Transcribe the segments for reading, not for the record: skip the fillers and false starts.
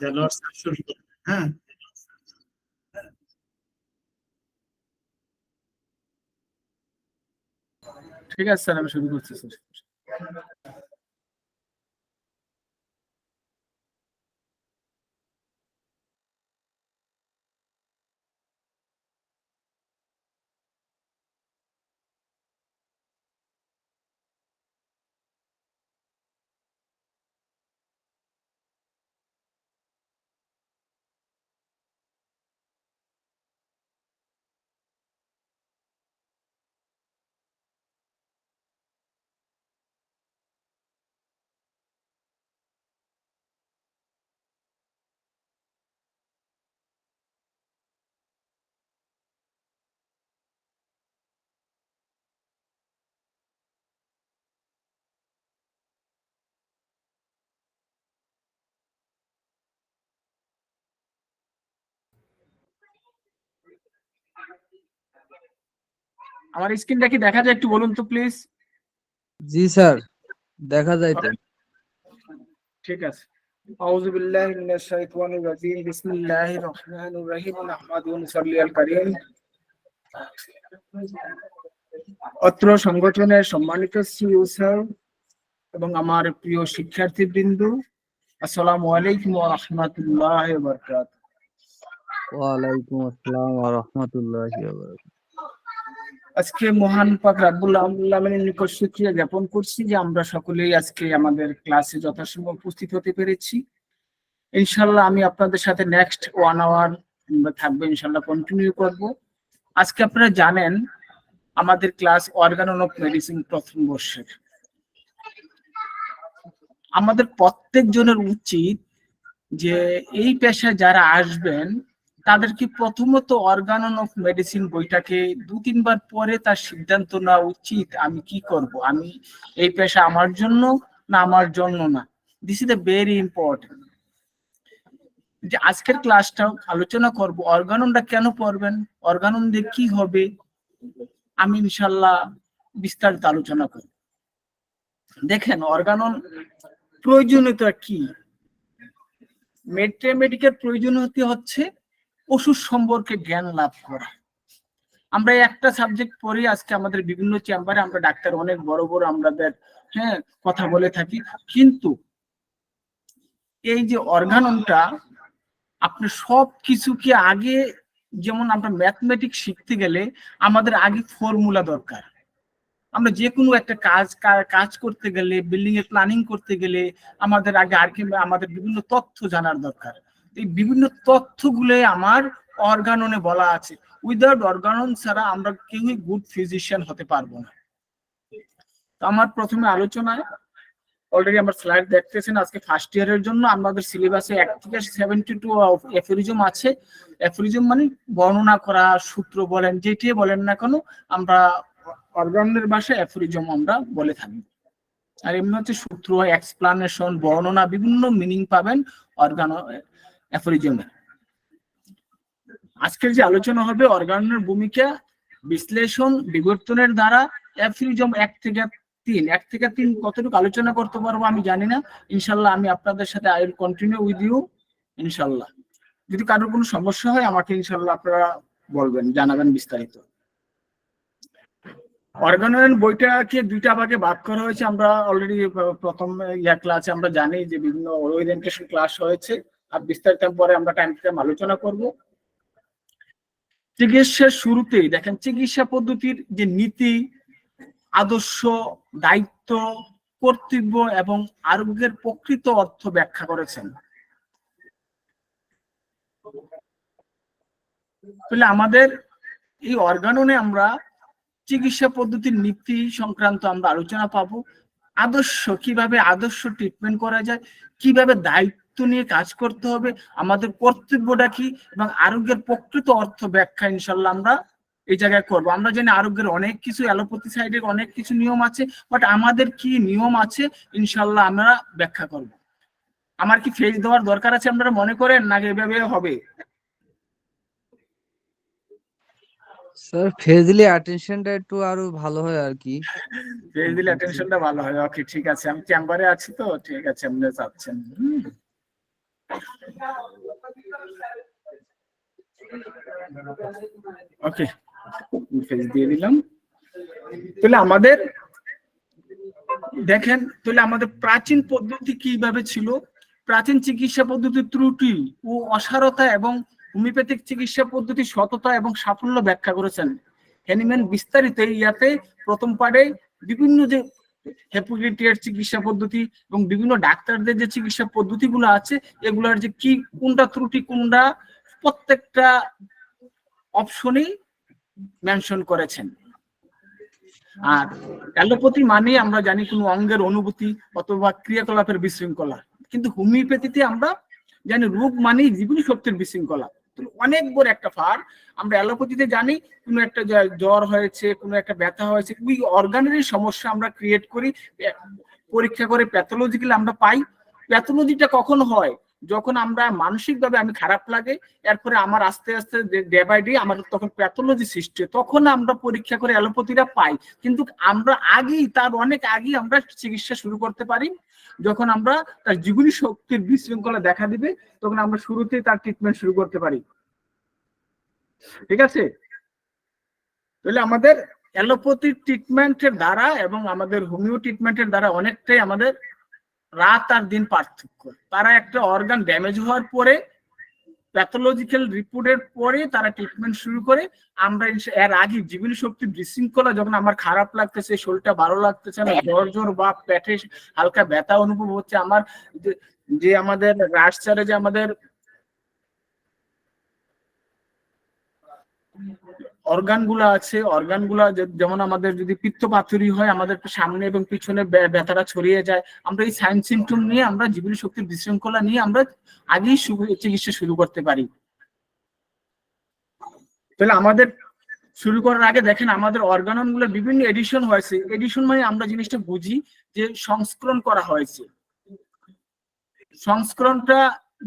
জানোয়ার স্যার শুরু করুন। হ্যাঁ, ঠিক আছে স্যার, আমি শুরু করছি স্যার। আমার স্ক্রিনটা কি দেখা যায় একটু বলুন তো প্লিজ। জি স্যার, দেখা যায় তো। ঠিক আছে। আউযু বিল্লাহি মিনাশ শাইতানির রাজিম, বিসমিল্লাহির রহমানির রহিম, নাহমাদুহু ওয়া নুসাল্লি আল কারীম। অত্র সংগঠনের সম্মানিত সিইও স্যার এবং আমার প্রিয় শিক্ষার্থীবৃন্দ, আসসালামু আলাইকুম ওয়া রাহমাতুল্লাহি ওয়া বারাকাতুহু। ওয়ালাইকুম আসসালাম ওয়া রাহমাতুল্লাহি ওয়া বারাকাতুহু। আজকে মহান পাক রাব্বুল আলামিনের নিকট শুকরিয়া জ্ঞাপন করছি যে আমরা সকলেই আজকে আমাদের ক্লাসে যথাসময়ে উপস্থিত হতে পেরেছি। ইনশাআল্লাহ আমি আপনাদের সাথে নেক্সট 1 আওয়ার থাকবো, ইনশাআল্লাহ কন্টিনিউ করব। আজকে আপনারা জানেন আমাদের ক্লাস অর্গানন অফ মেডিসিন প্রথম বর্ষের। আমাদের প্রত্যেকজনের উচিত যে এই পেশায় যারা আসবেন তাদেরকে প্রথমত অর্গানন অফ মেডিসিন বইটাকে 2-3 বার পরে তার সিদ্ধান্ত নেওয়া উচিত, আমি কি করব, আমি এই পেশা আমার জন্য না আমার জন্য না। This is a very important. যে আজকের ক্লাসটা আলোচনা করব অর্গাননটা কেন পড়বেন, অর্গানন দিয়ে কি হবে, আমি ইনশাল্লাহ বিস্তারিত আলোচনা করব। দেখেন অর্গানন প্রয়োজনীয়তা কি। মেডিকেল প্রয়োজনীয়তা হচ্ছে ওষুধ সম্পর্কে জ্ঞান লাভ করা। আমরা একটা সাবজেক্ট পড়ি, আজকে আমাদের বিভিন্ন চেম্বারে আমরা ডাক্তার অনেক বড় বড় আমাদের কথা বলে থাকি, কিন্তু এই যে অর্গাননটা আপনি সব কিছুকে আগে, যেমন আমরা ম্যাথমেটিক্স শিখতে গেলে আমাদের আগে ফর্মুলা দরকার। আমরা যে কোনো একটা কাজ করতে গেলে, বিল্ডিং এর প্ল্যানিং করতে গেলে আমাদের আগে আমাদের বিভিন্ন তথ্য জানার দরকার। এই বিভিন্ন তথ্যগুলো আমার অর্গাননে বলা আছে। উইদাউট অর্গানন ছাড়া আমরা কেউই গুড ফিজিশিয়ান হতে পারবো না। তো আমার প্রথমে আলোচনায় অলরেডি আমার স্লাইড দেখতেছেন, আজকে ফার্স্ট ইয়ারের জন্য আমাদের সিলেবাসে 1 থেকে 72 অ্যাফোরিজম আছে। অ্যাফোরিজম মানে বর্ণনা করা, সূত্র বলেন যেটাই বলেন না কেন, আমরা অর্গাননের ভাষায় অ্যাফোরিজম আমরা বলে থাকি। আর এমনি হচ্ছে সূত্র, এক্সপ্লানেশন, বর্ণনা, বিভিন্ন মিনিং পাবেন অর্গান অ্যাফোরিজমে। আজকের যে আলোচনা হবে অর্গাননের ভূমিকা বিশ্লেষণ বিবর্তনের দ্বারা অ্যাফোরিজম 1 থেকে 3 কতটুকু আলোচনা করতে পারবো আমি জানি না। ইনশাল্লাহ আমি আপনাদের সাথে I will continue with you ইনশাল্লাহ। যদি কারোর কোনো সমস্যা হয় আমাকে ইনশাল্লাহ আপনারা বলবেন, জানাবেন বিস্তারিত। অর্গানন বইটাকে 2টা ভাগে ভাগ করা হয়েছে। আমরা অলরেডি প্রথম ক্লাসে আমরা জানি যে বিভিন্ন ওরিয়েন্টেশন ক্লাস হয়েছে, আর বিস্তারিত পরে আমরা টাইম টু টাইম আলোচনা করব। চিকিৎসার শুরুতেই দেখেন চিকিৎসা পদ্ধতির যে নীতি, আদর্শ, দায়িত্ব, কর্তব্য এবং আরোগ্যের প্রকৃত অর্থ ব্যাখ্যা করেছেন। তাহলে আমাদের এই অর্গাননে আমরা চিকিৎসা পদ্ধতির নীতি সংক্রান্ত আমরা আলোচনা পাবো। আদর্শ, কিভাবে আদর্শ ট্রিটমেন্ট করা যায়, কিভাবে দায়িত্ব নিয়ে কাজ করতে হবে, আমাদের কর্তব্যটা কি, এবং আরোগ্যের প্রকৃত অর্থ ব্যাখ্যা ইনশাল্লাহ আমরা এই জায়গায় করবো। আমরা জানি আরোগ্যের অনেক কিছু, অ্যালোপ্যাথি সাইডের অনেক কিছু নিয়ম আছে, বাট আমাদের কি নিয়ম আছে ইনশাল্লাহ আমরা ব্যাখ্যা করব। আমার কি ফেজ দেওয়ার দরকার আছে আপনারা মনে করেন, না এভাবে হবে? স্যার ফেজ দিলে অ্যাটেনশনটা একটু আরো ভালো হয় আর কি। ফেজ দিলে অ্যাটেনশনটা ভালো হয়। ওকে ঠিক আছে, আমি চেম্বারে আছি তো, ঠিক আছে, আপনি যাচ্ছেন। ওকে, দিয়ে দিলাম। তাহলে আমাদের দেখেন, তাহলে আমাদের প্রাচীন পদ্ধতি কিভাবে ছিল, প্রাচীন চিকিৎসা পদ্ধতির ত্রুটি ও অসারতা এবং হোমিওপ্যাথিক চিকিৎসা পদ্ধতির সততা এবং সাফল্য ব্যাখ্যা করেছেন হ্যানিম্যান বিস্তারিত। ইয়াতে প্রথম পার্টে বিভিন্ন যে হিপোক্রেটিসের চিকিৎসা পদ্ধতি এবং বিভিন্ন ডাক্তারদের যে চিকিৎসা পদ্ধতিগুলো আছে, এগুলোর যে কি কোনটা ত্রুটি কোনটা, প্রত্যেকটা অপশনই মেনশন করেছেন। আর অ্যালোপ্যাথি মানে আমরা জানি কোনো অঙ্গের অনুভূতি অথবা ক্রিয়াকলাপের বিশৃঙ্খলা, কিন্তু হোমিওপ্যাথিতে আমরা জানি রোগ মানেই জীবনী শক্তির বিশৃঙ্খলা। অনেক বড় একটা ফার। আমরা অ্যালোপ্যাথিতে জানি কোনো একটা জ্বর হয়েছে, কোনো একটা ব্যথা হয়েছে, ওই অর্গানেরই সমস্যা আমরা ক্রিয়েট করি, পরীক্ষা করে প্যাথোলজিক্যালি আমরা পাই। প্যাথোলজিটা কখন হয়, যখন আমরা মানসিকভাবে আমি খারাপ লাগে, এরপরে আমার আস্তে আস্তে ডে বাই ডে আমার তখন প্যাথোলজি সৃষ্টি, তখন আমরা পরীক্ষা করে অ্যালোপ্যাথিটা পাই। কিন্তু আমরা আগেই, তার অনেক আগেই আমরা চিকিৎসা শুরু করতে পারি। যখন আমরা তার জীবনী শক্তির বিশৃঙ্খলা দেখা দিবে, তখন আমরা শুরুতেই তার ট্রিটমেন্ট শুরু করতে পারি। ঠিক আছে? তাহলে আমাদের অ্যালোপ্যাথি ট্রিটমেন্টের দ্বারা এবং আমাদের হোমিও ট্রিটমেন্টের দ্বারা অনেকটাই আমাদের রাত আর দিন পার্থক্য। তারা একটা অর্গান ড্যামেজ হওয়ার পরে, প্যাথোলজিক্যাল রিপোর্টের পরে তারা ট্রিটমেন্ট শুরু করে। আমরা এর আগে জীবনী শক্তি বিশৃঙ্খলা, যখন আমার খারাপ লাগতেছে, শরীরটা ভালো লাগতেছে না, জ্বর জ্বর বা পেটে হালকা ব্যথা অনুভব হচ্ছে, আমার যে আমাদের রাশচারে যে আমাদের অর্গানগুলো আছে, অর্গানগুলো যেমন আমাদের যদি পিত্তপাথরি হয়, আমাদের সামনে এবং পিছনে ব্যথাটা ছড়িয়ে যায়, আমরা এই সাইন সিমটম নিয়ে, আমরা জীবনী শক্তির বিশৃঙ্খলা নিয়ে আমরা আগেই চিকিৎসা শুরু করতে পারি। তাহলে আমাদের শুরু করার আগে দেখেন, আমাদের অর্গানন গুলো বিভিন্ন এডিশন হয়েছে। এডিশন মানে আমরা জিনিসটা বুঝি যে সংস্করণ করা হয়েছে। সংস্করণটা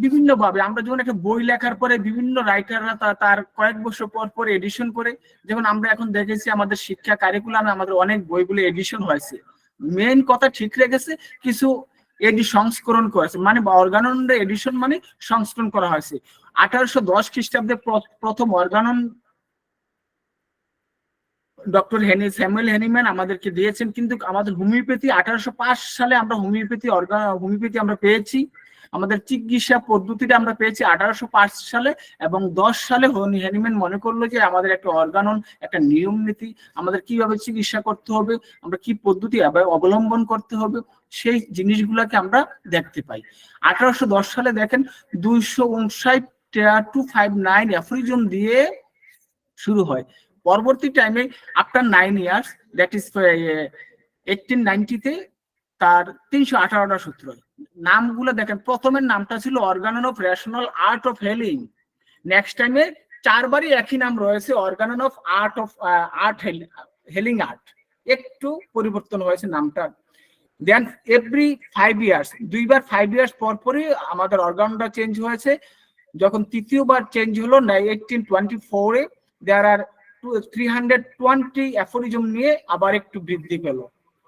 বিভিন্ন ভাবে, আমরা যখন একটা বই লেখার পরে বিভিন্ন রাইটাররা তার কয়েক বছর পর পর এডিশন করে, যেমন আমরা এখন দেখেছি আমাদের শিক্ষা কারিকুলামে আমাদের অনেক বইগুলো এডিশন হয়েছে। মেইন কথা ঠিক রেখেছে, কিছু সংস্করণ করেছে, মানে অর্গানন এডিশন মানে সংস্করণ করা হয়েছে। 1810 খ্রিস্টাব্দে প্রথম অর্গানন ডক্টর স্যামুয়েল হ্যানিম্যান আমাদেরকে দিয়েছেন, কিন্তু আমাদের হোমিওপ্যাথি 1805 সালে আমরা হোমিওপ্যাথি আমরা পেয়েছি। আমাদের চিকিৎসা পদ্ধতিটা আমরা পেয়েছি 1805 সালে, এবং 10 সালে হ্যানিম্যান মনে করলো যে আমাদের একটা অর্গানন, একটা নিয়ম নীতি, আমাদের কিভাবে চিকিৎসা করতে হবে, আমরা কি পদ্ধতি অবলম্বন করতে হবে, সেই জিনিসগুলোকে আমরা দেখতে পাই। 1810 সালে দেখেন 259 অ্যাফোরিজম দিয়ে শুরু হয়। পরবর্তী টাইমে আফটার 9 ইয়ার্স, দ্যাট ইজ 1890-তে তার 318টা সূত্র। নামগুলো দেখেন, প্রথমের নামটা ছিল Organon of rational art of healing. Next টাইমে 4বারই একই নাম রয়েছে, অর্গানন অফ হেলিং আর্ট। একটু পরিবর্তন হয়েছে নামটা। দেন এভরি 5 ইয়ার্স, 2বার 5 ইয়ার্স পর পরই আমাদের অর্গানটা চেঞ্জ হয়েছে। যখন তৃতীয়বার চেঞ্জ হলো 1824-এ, দেয়ার আর 320 অ্যাফোরিজম নিয়ে আবার একটু বৃদ্ধি পেল।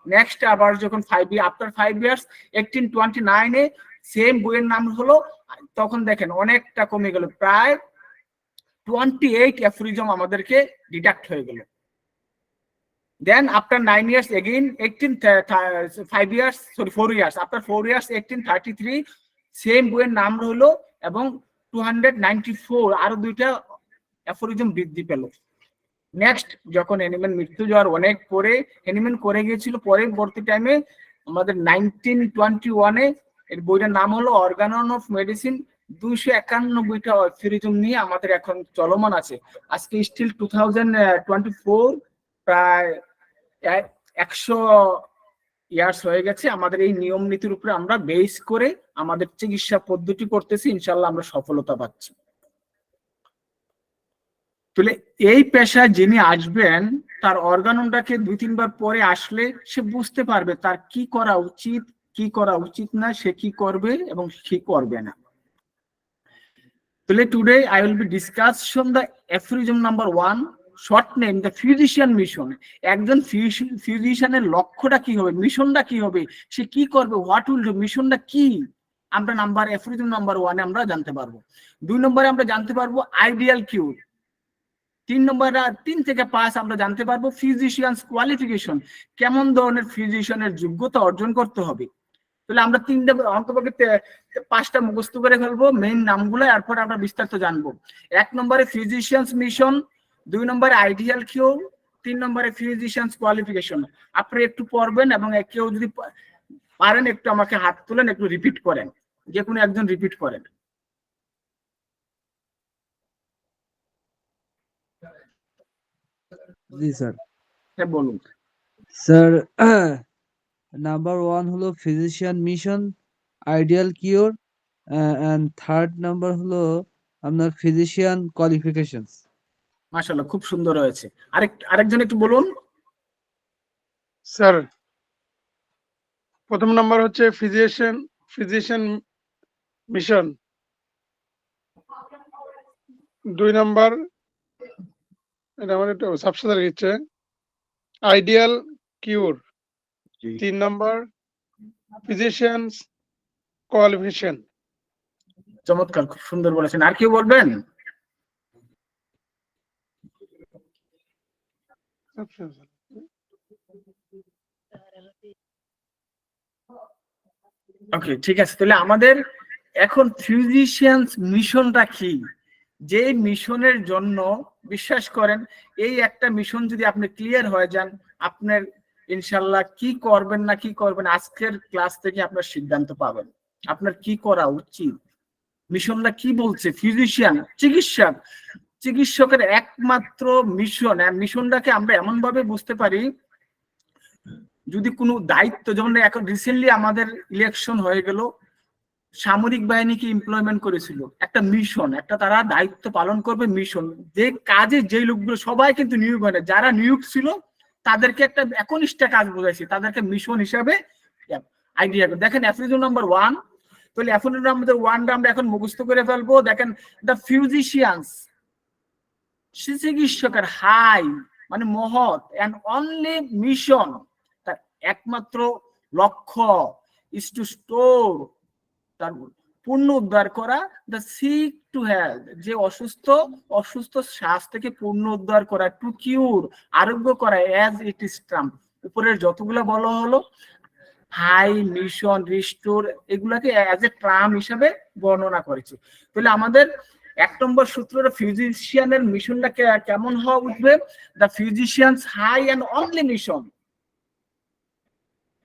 নেক্সট আবার যখন আফটার 5 ইয়ার্স 1829-এ সেম বইয়ের নাম হলো, তখন দেখেন অনেকটা কমে গেল, প্রায় 28 অ্যাফোরিজম আমাদেরকে ডিডাক্ট হয়ে গেল। Then after 9 years again 4 years, after 4 years 1833 same বইয়ের নাম হলো, এবং 294 আরো 2টা অ্যাফোরিজম বৃদ্ধি পেল। নেক্সট যখন হ্যানিম্যান মৃত্যু যাওয়ার অনেক পরে, হ্যানিম্যান করে গিয়েছিল, পরবর্তী টাইমে আমাদের 1921-এ এর বইটার নাম হলো অর্গানন অফ মেডিসিন। 291টা অ্যাফোরিজম নিয়ে আমাদের এখন চলমান আছে। আজকে স্টিল 2024, প্রায় 100 ইয়ার্স হয়ে গেছে। আমাদের এই নিয়ম নীতির উপরে আমরা বেস করে আমাদের চিকিৎসা পদ্ধতি করতেছি, ইনশাল্লাহ আমরা সফলতা পাচ্ছি। তাহলে এই পেশায় যিনি আসবেন, তার অর্গাননটাকে 2-3বার পরে আসলে সে বুঝতে পারবে তার কি করা উচিত, কি করা উচিত না, সে কি করবে এবং কি করবে না। তাহলে today I will be discussion the aphorism number 1, short name the physician mission. একজন ফিজিশিয়ানের লক্ষ্যটা কি হবে, মিশনটা কি হবে, সে কি করবে, হোয়াট উইল ডু, মিশনটা কি, আমরা নাম্বার অ্যাফোরিজম নাম্বার 1 আমরা জানতে পারবো। 2 নম্বরে আমরা জানতে পারবো আইডিয়াল কিউর। 3 নম্বরে 3 থেকে 5 আমরা জানতে পারবো ফিজিশিয়ানস কোয়ালিফিকেশন, কেমন ধরনের ফিজিশিয়ানের যোগ্যতা অর্জন করতে হবে। তাহলে আমরা 3টা অন্তপক্ষে 5টা মুখস্থ করে ফেলবো মেইন নামগুলো, এরপর আমরা বিস্তারিত জানবো। 1 নম্বরে ফিজিশিয়ানস মিশন, 2 নম্বরে আইডিয়াল কিউর, 3 নম্বরে ফিজিশিয়ানস কোয়ালিফিকেশন। আপনি একটু পড়বেন এবং কেউ যদি পারেন একটু আমাকে হাত তুলেন, একটু রিপিট করেন, যে কোনো একজন রিপিট করেন। জি স্যার। হ্যাঁ বলুন। স্যার নাম্বার 1 হলো physician mission, ideal cure, and third number হলো আপনার ফিজিশিয়ান কোয়ালিফিকেশনস। মাশাআল্লাহ, খুব সুন্দর হয়েছে। আরেকজন একটু বলুন। স্যার প্রথম নাম্বার হচ্ছে ফিজিশিয়ান মিশন, 2 নাম্বার এটা আমার একটু সাবসাদা লিখছে আইডিয়াল কিউর, 3 নাম্বার ফিজিশিয়ানস কোয়ালিফিকেশন। চমৎকার, খুব সুন্দর বলেছেন। আর কেউ বলবেন? ওকে, ঠিক আছে। তাহলে আমাদের এখন ফিজিশিয়ানস মিশনটা কি, যে মিশনের জন্য বিশ্বাস করেন এই একটা মিশন যদি আপনি ক্লিয়ার হয়ে যান, আপনার ইনশাল্লাহ কি করবেন না কি করবেন আজকের ক্লাস থেকে আপনার সিদ্ধান্ত পাবেন আপনার কি করা উচিত। মিশনটা কি বলছে? ফিজিশিয়ান, চিকিৎসকের একমাত্র মিশন, মিশনটাকে আমরা এমন ভাবে বুঝতে পারি, যদি কোনো দায়িত্ব, যেমন এখন রিসেন্টলি আমাদের ইলেকশন হয়ে গেল, সামরিক বাহিনীকে এমপ্লয়মেন্ট করেছিল, একটা মিশন, একটা তারা দায়িত্ব পালন করবে মিশন, যে কাজে যে লোকগুলো সবাই কিন্তু নিয়োগ হয় না, যারা নিয়োগ ছিল তাদেরকে একটা একনিষ্ঠ কাজ বোঝাইছে, তাদেরকে মিশন হিসাবে আইডিয়া। দেখেন অ্যাফোরিজম নাম্বার 1, তাহলে অ্যাফোরিজম নাম্বার 1 আমরা এখন মুখস্থ করে ফেলবো। দেখেন দ্য ফিজিশিয়ানস, চিকিৎসকের হাই মানে মহৎ এন্ড অনলি মিশন, তার একমাত্র লক্ষ্য ইজ টু স্টোর, তার পূর্ণ উদ্ধার করা, দ্য সিক টু হেলথ, যে অসুস্থ শ্বাস থেকে পূর্ণ উদ্ধার করা, টু কিউর আরোগ্য করা, অ্যাজ ইট ইজ ট্রাম। উপরের যতগুলো বলা হলো হাই, মিশন, রিস্টোর, এগুলাকে অ্যাজ এ ট্রাম হিসাবে বর্ণনা করেছে। তাহলে আমাদের 1 নম্বর সূত্রটা ফিজিশিয়ানের মিশনটা কেমন হওয়া উঠবে? The physicians high and only mission,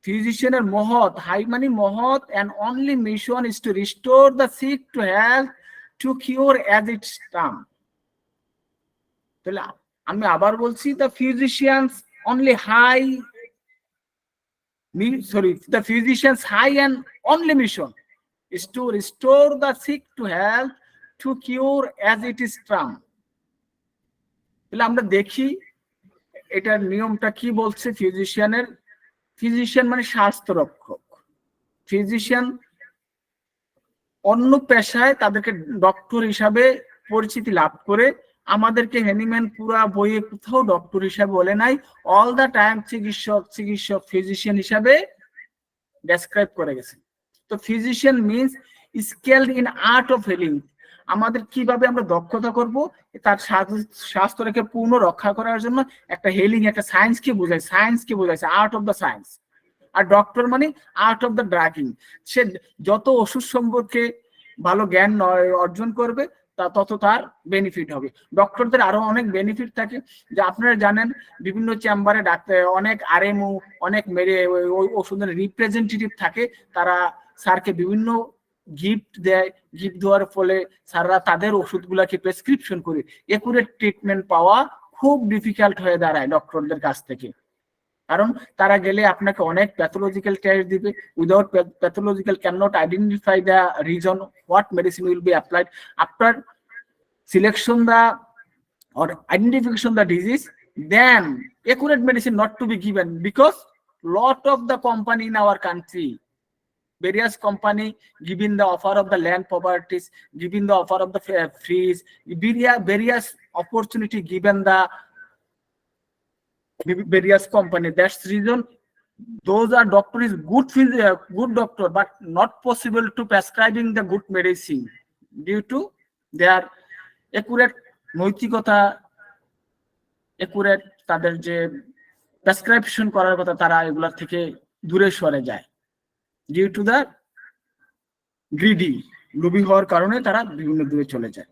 ফিজিশিয়ানের মহৎ, হাই মানে মহৎ, and only mission is to restore the sick to health, to cure as its term. তাহলে আমি আবার বলছি, the physicians only high, the physicians high and only mission is to restore the sick to health, to cure as it is term. তাহলে আমরা দেখি এটার নিয়মটা কি বলছে। ফিজিশিয়ান মানে স্বাস্থ্য রক্ষক। ফিজিশিয়ান অন্য পেশায় তাদেরকে ডক্টর হিসাবে পরিচিতি লাভ করে, আমাদেরকে হ্যানিম্যান পুরা বইয়ে কোথাও ডক্টর হিসাবে বলে নাই, অল দা টাইম চিকিৎসক ফিজিশিয়ান হিসাবে ডেসক্রাইব করে গেছে। তো physician means skilled in art of healing, আমাদের কিভাবে আমরা দক্ষতা করব তার স্বাস্থ্যটাকে পূর্ণ রক্ষা করার জন্য একটা হিলিং, একটা সায়েন্সকে বোঝাইছে আর্ট অফ দ্য সায়েন্স। আর ডক্টর মানে আর্ট অফ দ্য ড্রাগিং, সে যত ওষুধ সম্পর্কে ভালো জ্ঞান অর্জন করবে তত তার বেনিফিট হবে। ডক্টরদের আরো অনেক বেনিফিট থাকে, যে আপনারা জানেন বিভিন্ন চেম্বারে ডাক্তার অনেক আরএমও, অনেক ওই ওষুধের রিপ্রেজেন্টেটিভ থাকে, তারা স্যারকে বিভিন্ন গিফট দেয়, গিফট দেওয়ার ফলে স্যাররা তাদের ওষুধগুলাকে প্রেসক্রিপশন করে একুরেট ট্রিটমেন্ট পাওয়া খুব ডিফিকাল্ট হয়ে দাঁড়ায় ডক্টরদের কাছ থেকে, কারণ তারা গেলে আপনাকে অনেক প্যাথোলজিক্যাল টেস্ট দিবে, without pathological can not identify the reason what medicine will be applied after selection the or identification the disease, then accurate medicine not to be given, because lot of the company in our country, various company giving the offer of the land properties, giving the offer of the fees, various opportunity given the various company. That's the reason those are doctor is good doctor, but not possible to prescribing the good medicine due to their accurate নৈতিকতা, accurate তাদের যে prescription করার কথা তারা এগুলা থেকে দূরে সরে যায়, ডিউ টু দ্য গ্রিডি, লোভী হওয়ার কারণে তারা বিভিন্ন দূরে চলে যায়।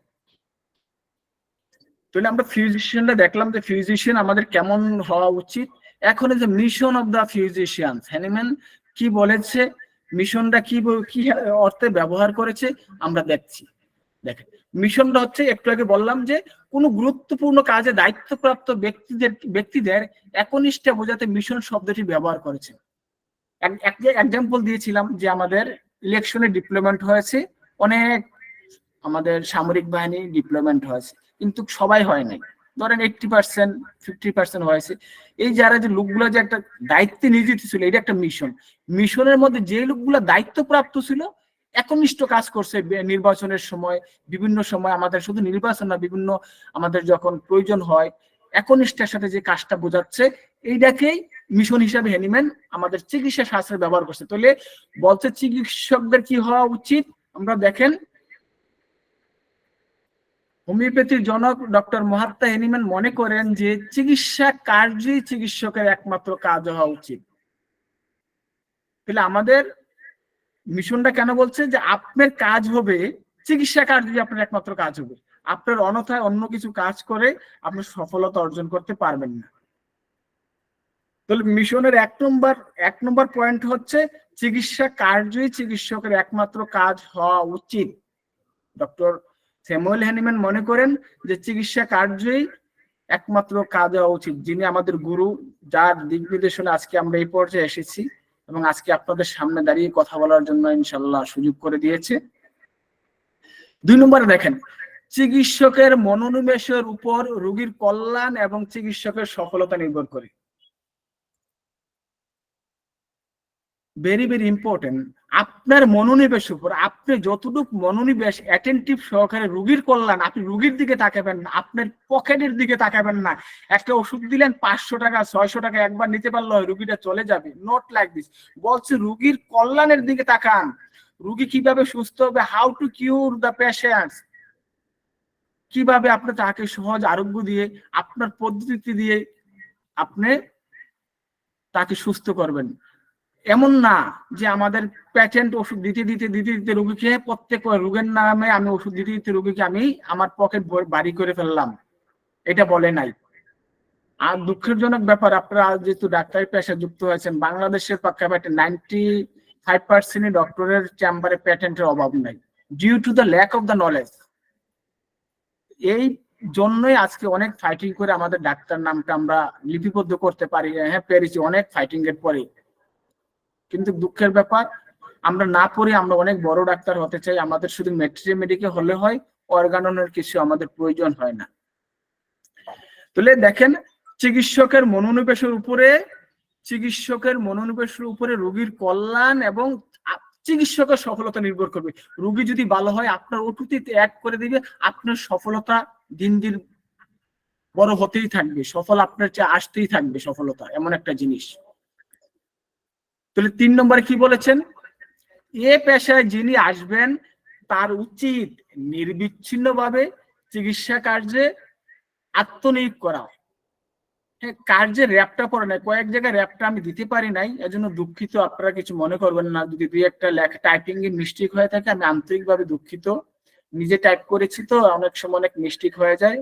তাহলে আমরা ফিজিশিয়ানরা দেখলাম যে ফিজিশিয়ান আমাদের কেমন হওয়া উচিত। এখন যে mission of the physician, Hahnemann কি বলেছে, মিশনটা কি কি অর্থে ব্যবহার করেছে আমরা দেখছি। দেখেন মিশনটা হচ্ছে, একটু আগে বললাম যে কোনো গুরুত্বপূর্ণ কাজে দায়িত্বপ্রাপ্ত ব্যক্তিদের একনিষ্ঠে বোঝাতে মিশন শব্দটি ব্যবহার করেছে। এক্সাম্পল দিয়েছিলাম যে আমাদের ইলেকশনে ডিপ্লয়মেন্ট হয়েছে, অনেক আমাদের সামরিক বাহিনী ডিপ্লয়মেন্ট হয়েছে, কিন্তু সবাই হয় নাই, ধরেন 80% 50% হয়েছে। এই যারা যে লোকগুলো যে একটা দায়িত্বে নিয়োজিত ছিল, এটা একটা মিশন। মিশনের মধ্যে যে লোকগুলো দায়িত্বপ্রাপ্ত ছিল, একনিষ্ঠ কাজ করছে নির্বাচনের সময়, বিভিন্ন সময় আমাদের শুধু নির্বাচন না, বিভিন্ন আমাদের যখন প্রয়োজন হয় একনিষ্ঠার সাথে যে কাজটা বোঝাচ্ছে, এইটাকেই মিশন হিসাবে হ্যানিম্যান আমাদের চিকিৎসা শাস্ত্রে ব্যবহার করছে। তাহলে বলছে চিকিৎসকদের কি হওয়া উচিত, আমরা দেখেন হোমিওপ্যাথির জনক ডক্টর মহাত্মা হ্যানিম্যান মনে করেন যে চিকিৎসা কার্যই চিকিৎসকের একমাত্র কাজ হওয়া উচিত। তাহলে আমাদের মিশনটা কেন বলছে যে আপনার কাজ হবে চিকিৎসা কার্যই আপনার একমাত্র কাজ হবে, আপনার অন্যথায় অন্য কিছু কাজ করে আপনি সফলতা অর্জন করতে পারবেন না। তাহলে মিশনের এক নম্বর পয়েন্ট হচ্ছে চিকিৎসা কার্যই চিকিৎসকের একমাত্র কাজ হওয়া উচিত। ডক্টর স্যামুয়েল হ্যানিম্যান মনে করেন যে চিকিৎসা কার্যই একমাত্র কাজ হওয়া উচিত, যিনি আমাদের গুরু, যার দিক নির্দেশনা আজকে আমরা এই পর্যায়ে এসেছি এবং আজকে আপনাদের সামনে দাঁড়িয়ে কথা বলার জন্য ইনশাল্লাহ সুযোগ করে দিয়েছে। 2 নম্বরে দেখেন চিকিৎসকের মনোনিবেশের উপর রোগীর কল্যাণ এবং চিকিৎসকের সফলতা নির্ভর করে। Very very important. আপনার মনোনিবেশ উপর, আপনি যতটুকু মনোনিবেশ অ্যাটেন্টিভ সহকারে রোগীর কল্যাণ, আপনি রোগীর দিকে তাকাবেন না, আপনার পকেটের দিকে তাকাবেন না। একটা ওষুধ দিলেন 500 টাকা 600 টাকা, একবার নিতে পারলে রোগীটা চলে যাবে, নট লাইক দিস। বলছে রোগীর কল্যাণের দিকে তাকান, রোগী কিভাবে সুস্থ হবে, হাউ টু কিউর দ্য পেশেন্টস, কিভাবে আপনি তাকে সহজ আরোগ্য দিয়ে আপনার পদ্ধতি দিয়ে আপনি তাকে সুস্থ করবেন। এমন না যে আমাদের পেশেন্ট ওষুধ দিতে দিতে রোগীকে প্রত্যেক রোগের নামে আমি ওষুধ দিতে দিতে রোগীকে আমি আমার পকেট বাড়ি করে ফেললাম, এটা বলে নাই। আর দুঃখজনক ব্যাপার, আপনারা যেহেতু ডাক্তারি পেশায় যুক্ত হয়েছেন, বাংলাদেশের প্রেক্ষাপটে 95% ডক্টরের চেম্বারে পেটেন্টের অভাব নাই, due to the lack of the knowledge. এই জন্যই আজকে অনেক ফাইটিং করে আমাদের ডাক্তার নামটা আমরা লিপিবদ্ধ করতে পারি, হ্যাঁ পেরেছি অনেক ফাইটিং এর পরে। কিন্তু দুঃখের ব্যাপার, আমরা না পড়ে আমরা অনেক বড় ডাক্তার হতে চাই, আমাদের শুধু মেডিকেল হলে হয়, অর্গানের কিছু আমাদের প্রয়োজন হয় না। তাহলে দেখেন চিকিৎসকের মনোনিবেশের উপরে রোগীর কল্যাণ এবং চিকিৎসকের সফলতা নির্ভর করবে। রোগী যদি ভালো হয় আপনার ওষুধে অ্যাড করে দিবে, আপনার সফলতা দিন দিন বড় হতেই থাকবে, সফল আপনার চেয়ে আসতেই থাকবে সফলতা, এমন একটা জিনিস। তাহলে 3 নম্বরে কি বলেছেন, এ পেশায় যিনি আসবেন তার উচিত নির্বিচ্ছিন্নভাবে চিকিৎসা কার্যে আত্মনিয়োগ করা। হ্যাঁ, কার্যে র্যাপটা পড়ে নাই, কয়েক জায়গায় র্যাপটা আমি দিতে পারি নাই, এজন্য দুঃখিত, আপনারা কিছু মনে করবেন না। যদি 2-1টা লেখা টাইপিং এর মিস্টেক হয়ে থাকে আমি আন্তরিকভাবে দুঃখিত, নিজে টাইপ করেছি তো অনেক সময় অনেক মিস্টেক হয়ে যায়,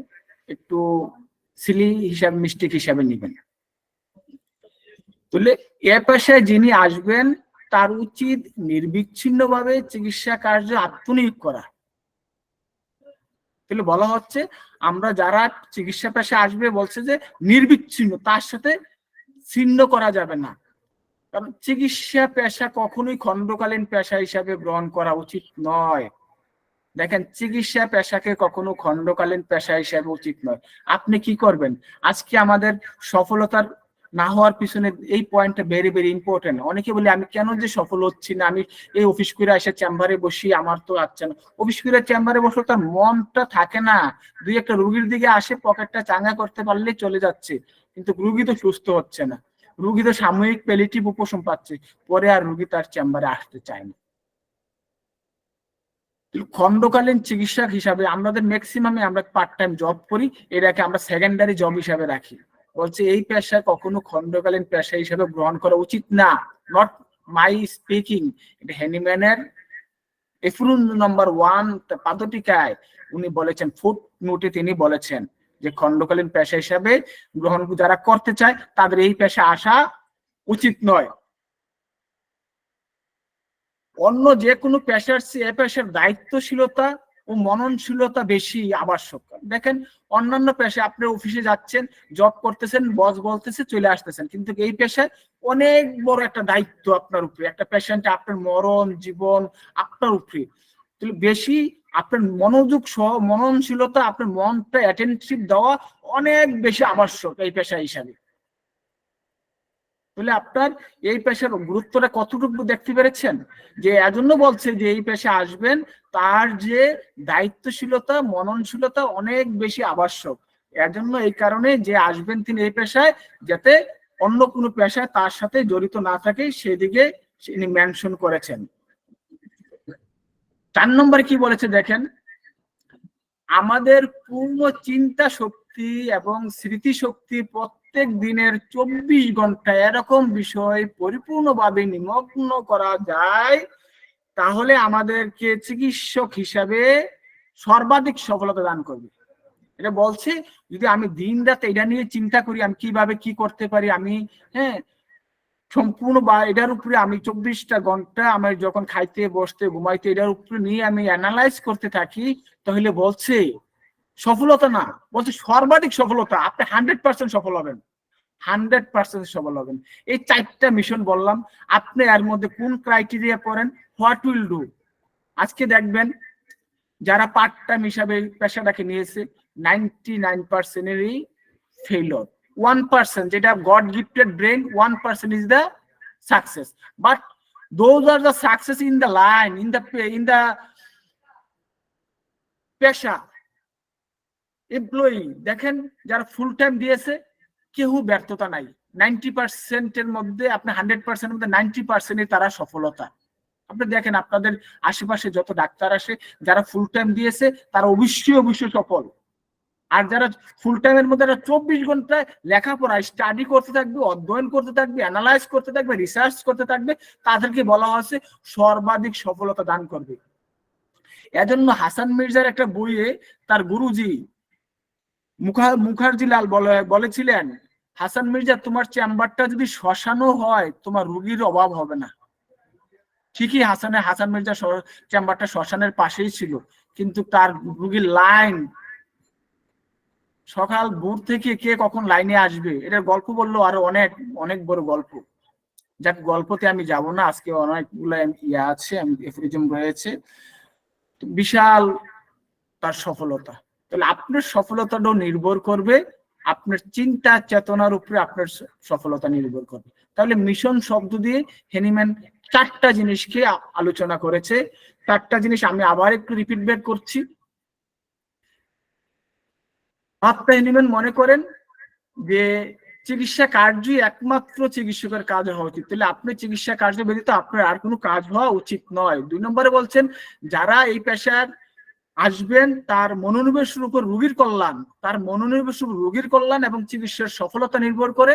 একটু সিলি হিসাবে মিস্টেক হিসাবে নেবেন। তাহলে এ পেশায় যিনি আসবেন তার উচিত নির্বিচ্ছিন্নভাবে চিকিৎসা কার্যে আত্মনিয়োগ করা। তাহলে বলা হচ্ছে আমরা যারা চিকিৎসা পেশায় আসবে বলছে যে নির্বিচ্ছিন্ন, তার সাথে ছিন্ন করা যাবে না, কারণ চিকিৎসা পেশা কখনোই খণ্ডকালীন পেশা হিসাবে গ্রহণ করা উচিত নয়। দেখেন চিকিৎসা পেশাকে কখনো খণ্ডকালীন পেশা হিসাবে উচিত নয়। আপনি কি করবেন, আজকে আমাদের সফলতার না হওয়ার পিছনে এই পয়েন্টটা ভেরি ভেরি ইম্পর্টেন্ট। অনেকে বলে আমি কেন যে সফল হচ্ছি না, আমি এই অফিস করে এসে চেম্বারে বসি, আমার তো আসছে না। অফিস করে চেম্বারে বসে তার মনটা থাকে না, 2-1টা রোগীর দিকে আসে, পকেটটা চাঙ্গা করতে পারলে চলে যাচ্ছে, কিন্তু রোগী তো সুস্থ হচ্ছে না। রুগী তো সাময়িক প্যালিয়েটিভ উপশম পাচ্ছে, পরে আর রুগী তার চেম্বারে আসতে চায় না। খণ্ডকালীন চিকিৎসক হিসাবে আমাদের ম্যাক্সিমামে আমরা পার্ট টাইম জব করি, এটাকে আমরা সেকেন্ডারি জব হিসাবে রাখি। বলছে এই পেশা কখনো খণ্ডকালীন পেশা হিসাবে গ্রহণ করা উচিত না। নট মাই স্পিকিং, এটা হ্যানিম্যানের এফরুন নম্বর 1 পাদটিকায় উনি বলেছেন, ফুট নোটে তিনি বলেছেন যে খণ্ডকালীন পেশা হিসাবে গ্রহণ যারা করতে চায় তাদের এই পেশা আসা উচিত নয়। অন্য যে কোনো পেশার চেয়ে এ পেশার দায়িত্বশীলতা ও মননশীলতা বেশি আবশ্যক। দেখেন অন্যান্য পেশায় আপনি অফিসে যাচ্ছেন, জব করতেছেন, বস বলতেছে চলে আসতেছেন, কিন্তু এই পেশায় অনেক বড় একটা দায়িত্ব আপনার উপরে, একটা পেশেন্ট আপনার মরণ জীবন আপনার উপরে। তাহলে বেশি আপনার মনোযোগ সহ মননশীলতা, আপনার মনটা অ্যাটেনটিভ দেওয়া অনেক বেশি আবশ্যক এই পেশা হিসাবে। তাহলে আপনার এই পেশার গুরুত্বটা কতটুকু দেখতে পেরেছেন? যে এজন্য বলছে যে এই পেশা আসবেন, তার যে দায়িত্বশীলতা মননশীলতা অনেক বেশি আবশ্যক। এজন্য এই কারণে যে আসবেন তিনি এই পেশায়, যাতে অন্য কোনো পেশায় তার সাথে জড়িত না থাকে সেদিকে তিনি মেনশন করেছেন। 4 নম্বরে কি বলেছে দেখেন, আমাদের পূর্ণ চিন্তা শক্তি এবং স্মৃতিশক্তি প্রত্যেক দিনের 24 ঘন্টা এরকম বিষয় পরিপূর্ণভাবে নিমগ্ন করা যায়, তাহলে আমাদেরকে চিকিৎসক হিসাবে সর্বাধিক সফলতা দান করবে। এটা বলছে যদি আমি দিন রাত এটা নিয়ে চিন্তা করি আমি কিভাবে কি করতে পারি, আমি সম্পূর্ণ বা এটার উপরে আমি 24টা ঘন্টা আমার যখন খাইতে বসতে ঘুমাইতে এটার উপরে নিয়ে আমি অ্যানালাইজ করতে থাকি, তাহলে বলছে সফলতা না, বলছে সর্বাধিক সফলতা। আপনি 100% সফল হবেন, 100% সফল হবেন। এই 4টা মিশন বললাম, আপনি এর মধ্যে কোন ক্রাইটেরিয়া পড়েন, হোয়াট উইল ডু। আজকে দেখবেন যারা পার্ট টাইম হিসাবে পেশাটাকে নিয়েছে 99%-এরই ফেইলর। 1% যেটা god gifted brain, 1% is the success, but those are the success in the line, in the পেশা এমপ্লয়ি। দেখেন যারা ফুল টাইম দিয়েছে কেউ ব্যর্থতা নাই, 90%-এর মধ্যে আপনি 100%-এর মধ্যে 90%-ই তারা সফলতা। আপনি দেখেন আপনাদের আশেপাশে যত ডাক্তার আসে যারা ফুল টাইম দিয়েছে তারা অবশ্যই সফল। আর যারা ফুল টাইমের মধ্যে 24 ঘন্টায় লেখাপড়া স্টাডি করতে থাকবে, অধ্যয়ন করতে থাকবে, অ্যানালাইজ করতে থাকবে, রিসার্চ করতে থাকবে, তাদেরকে বলা হয়েছে সর্বাধিক সফলতা দান করবে। এজন্য হাসান মির্জার একটা বইয়ে তার গুরুজি মুখার্জি লাল বলেছিলেন, হাসান মির্জা তোমার চেম্বারটা যদি শ্মশানও হয় তোমার রুগীর অভাব হবে না। ঠিকই হাসান মির্জা চেম্বারটা শ্মশানের পাশেই ছিল, কিন্তু তার রুগীর লাইন সকাল ভোর থেকে কে কখন লাইনে আসবে, এটার গল্প বললো আরো অনেক অনেক বড় গল্প। যাক গল্পতে আমি যাব না, আজকে অনেকগুলো আছে, এফরিজম রয়েছে, বিশাল তার সফলতা। তাহলে আপনার সফলতাটাও নির্ভর করবে আপনার চিন্তা চেতনার উপরে, আপনার সফলতা নির্ভর করবে। তাহলে মিশন শব্দ দিয়ে হ্যানিম্যান 4টা জিনিসকে আলোচনা করেছে। 4টা জিনিস আমি আবার একটু রিপিট ব্যাক করছি। হ্যানিম্যান মনে করেন যে চিকিৎসা কার্যই একমাত্র চিকিৎসকের কাজ হওয়া উচিত, তাহলে আপনি চিকিৎসা কার্য ব্যতীত আপনার আর কোনো কাজ হওয়া উচিত নয়। 2 নম্বরে বলছেন যারা এই পেশার আসবেন তার মনোনিবেশের উপর রোগীর কল্যাণ, তার মনোনিবেশের উপর রোগীর কল্যাণ এবং চিকিৎসার সফলতা নির্ভর করে।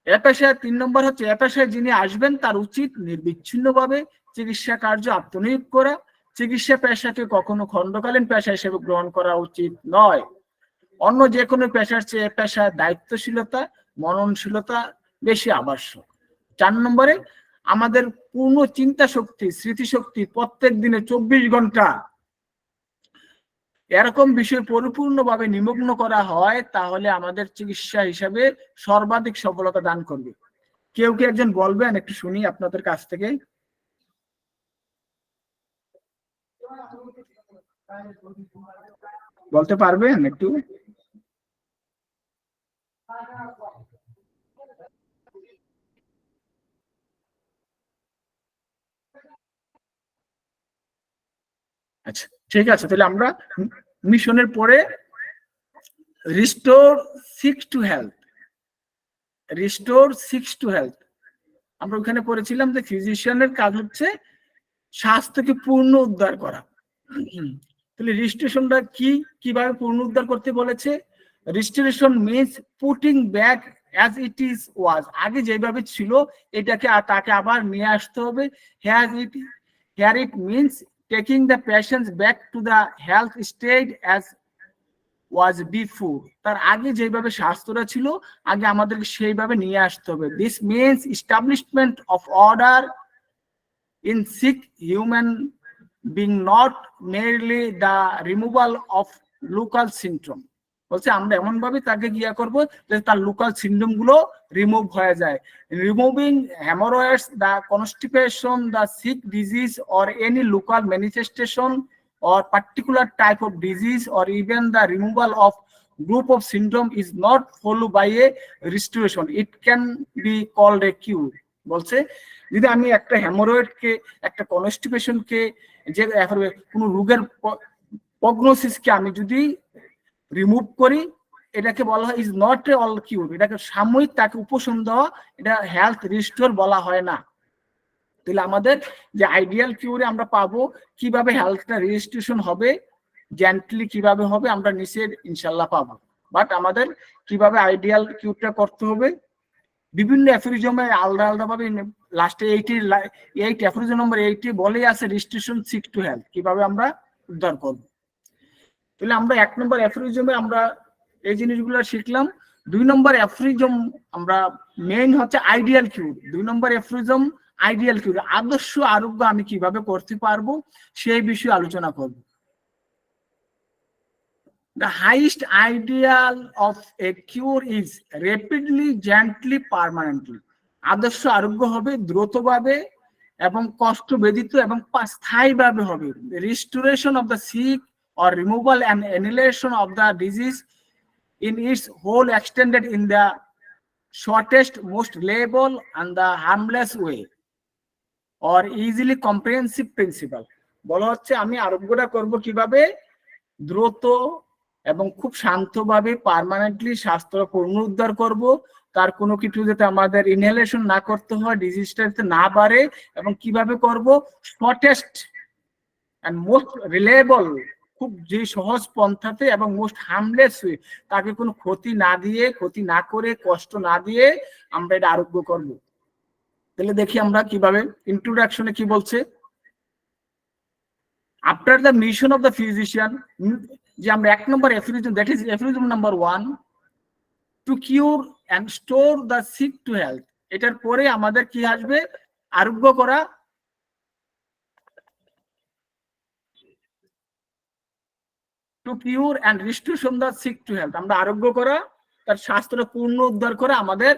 এ পেশায় 3 নম্বর হচ্ছে এ পেশায় যিনি আসবেন তার উচিত নির্বিচ্ছিন্নভাবে চিকিৎসা কার্য আত্মনিয়োগ করা। চিকিৎসা পেশাকে কখনো খণ্ডকালীন পেশা হিসেবে গ্রহণ করা উচিত নয়। অন্য যে কোনো পেশার চেয়ে পেশার দায়িত্বশীলতা মননশীলতা বেশি আবশ্যক। 4 নম্বরে আমাদের পূর্ণ চিন্তা শক্তি স্মৃতিশক্তি প্রত্যেক দিনে 24 ঘন্টা এরকম বিষয় পরিপূর্ণভাবে নিমগ্ন করা হয়, তাহলে আমাদের চিকিৎসা হিসাবে সর্বাধিক সফলতা দান করবে। কেউ কি একজন বলবেন, একটু শুনি আপনাদের কাছ থেকে। বলতে পারবেন একটু? আচ্ছা ঠিক আছে, তাহলে আমরা মিশনের পরে restore six to health restore six two health. আমরা ওখানে পড়েছিলাম যে ফিজিশিয়ানের কাজ হচ্ছে স্বাস্থ্যকে পূর্ণ উদ্ধার করা। তাহলে রিস্টোরেশনটা কি, কিভাবে পূর্ণ উদ্ধার করতে বলেছে? Restoration means putting back as it is was, আগে যেভাবে ছিল এটাকে তাকে আবার নিয়ে আসতে হবে। Here it means taking the patient back to the health state as was before, তার আগে যেভাবে স্বাস্থ্যটা ছিল আগে আমাদেরকে সেইভাবে নিয়ে আসতে হবে। This means establishment of order in sick human being, not merely the removal of local symptom। বলছে আমরা এমন ভাবে তাকে গিয়া করব যে তার লোকাল সিনড্রোম গুলো রিমুভ হয়ে যায়। Removing haemorrhoids, the constipation, the sick disease or any local manifestation or particular type of disease or even the removal of group of syndrome is not followed by a restoration, it can be called a cure। বলছে যদি আমি একটা হেমোরয়েডকে, একটা কনস্টিপেশনকে, যে কোনো রোগের প্রগনোসিসকে আমি যদি রিমুভ করি, এটাকে বলা হয় ইজ নট এ অল কিউর, এটাকে সাময়িক তাকে উপশম দেওয়া, এটা হেলথ রিস্টোর বলা হয় না। তাহলে আমাদের যে আইডিয়াল কিউরে আমরা পাবো কিভাবে হেলথটা রেজিস্ট্রেশন হবে, জেন্টলি কিভাবে হবে আমরা নিচে ইনশাল্লাহ পাবো। বাট আমাদের কিভাবে আইডিয়াল কিউরটা করতে হবে, বিভিন্ন অ্যাফোরিজমে আলাদা আলাদা ভাবে লাস্টে 8 অ্যাফোরিজম নম্বর 8 বলেই আছে রেজিস্ট্রেশন সিক টু হেলথ, কিভাবে আমরা উদ্ধার করব। তাহলে আমরা 1 নম্বর অ্যাফোরিজমে আমরা এই জিনিসগুলো শিখলাম। 2 নম্বর অ্যাফোরিজম আমরা মেইন হচ্ছে আইডিয়াল কিউর। 2 নম্বর অ্যাফোরিজম আইডিয়াল কিউর, আদর্শ আরোগ্য আমি কিভাবে করতে পারবো সেই বিষয়ে আলোচনা করব। The highest ideal of a cure is rapidly, gently, permanently। আদর্শ আরোগ্য হবে দ্রুতভাবে এবং কষ্ট ব্যতীত এবং স্থায়ীভাবে হবে। Restoration of the sick or removal and annihilation of the disease in its whole extended in the shortest, most reliable and the harmless way or easily comprehensive principle। বলা হচ্ছে আমি আরোগ্যটা করব কিভাবে, দ্রুত এবং খুব শান্তভাবে, পার্মানেন্টলি স্বাস্থ্য পুনরুদ্ধার করব, তার কোনো কিছু যাতে আমাদের ইনহেলেশন না করতে হয়, ডিজিজটা যাতে না বাড়ে, এবং কিভাবে করব শর্টেস্ট এন্ড মোস্ট রিলায়েবল, খুব যে সহজ পন্থাতে এবং মোস্ট হার্মলেস ওয়ে, তাকে কোনো ক্ষতি না দিয়ে, ক্ষতি না করে, কষ্ট না দিয়ে আমরা এটা আরোগ্য করব। তাহলে দেখি আমরা কিভাবে, ইন্ট্রোডাকশনে কি বলছে। After the mission of the physician, যে আমরা 1 নম্বর aphorism, that is aphorism number 1, to cure and store the sick to health. এটার পরে আমাদের কি আসবে, আরোগ্য করা, to cure and restoration the sick to health, আমরা আরোগ্য করা, তার স্বাস্থ্যটা পূর্ণ উদ্ধার করা আমাদের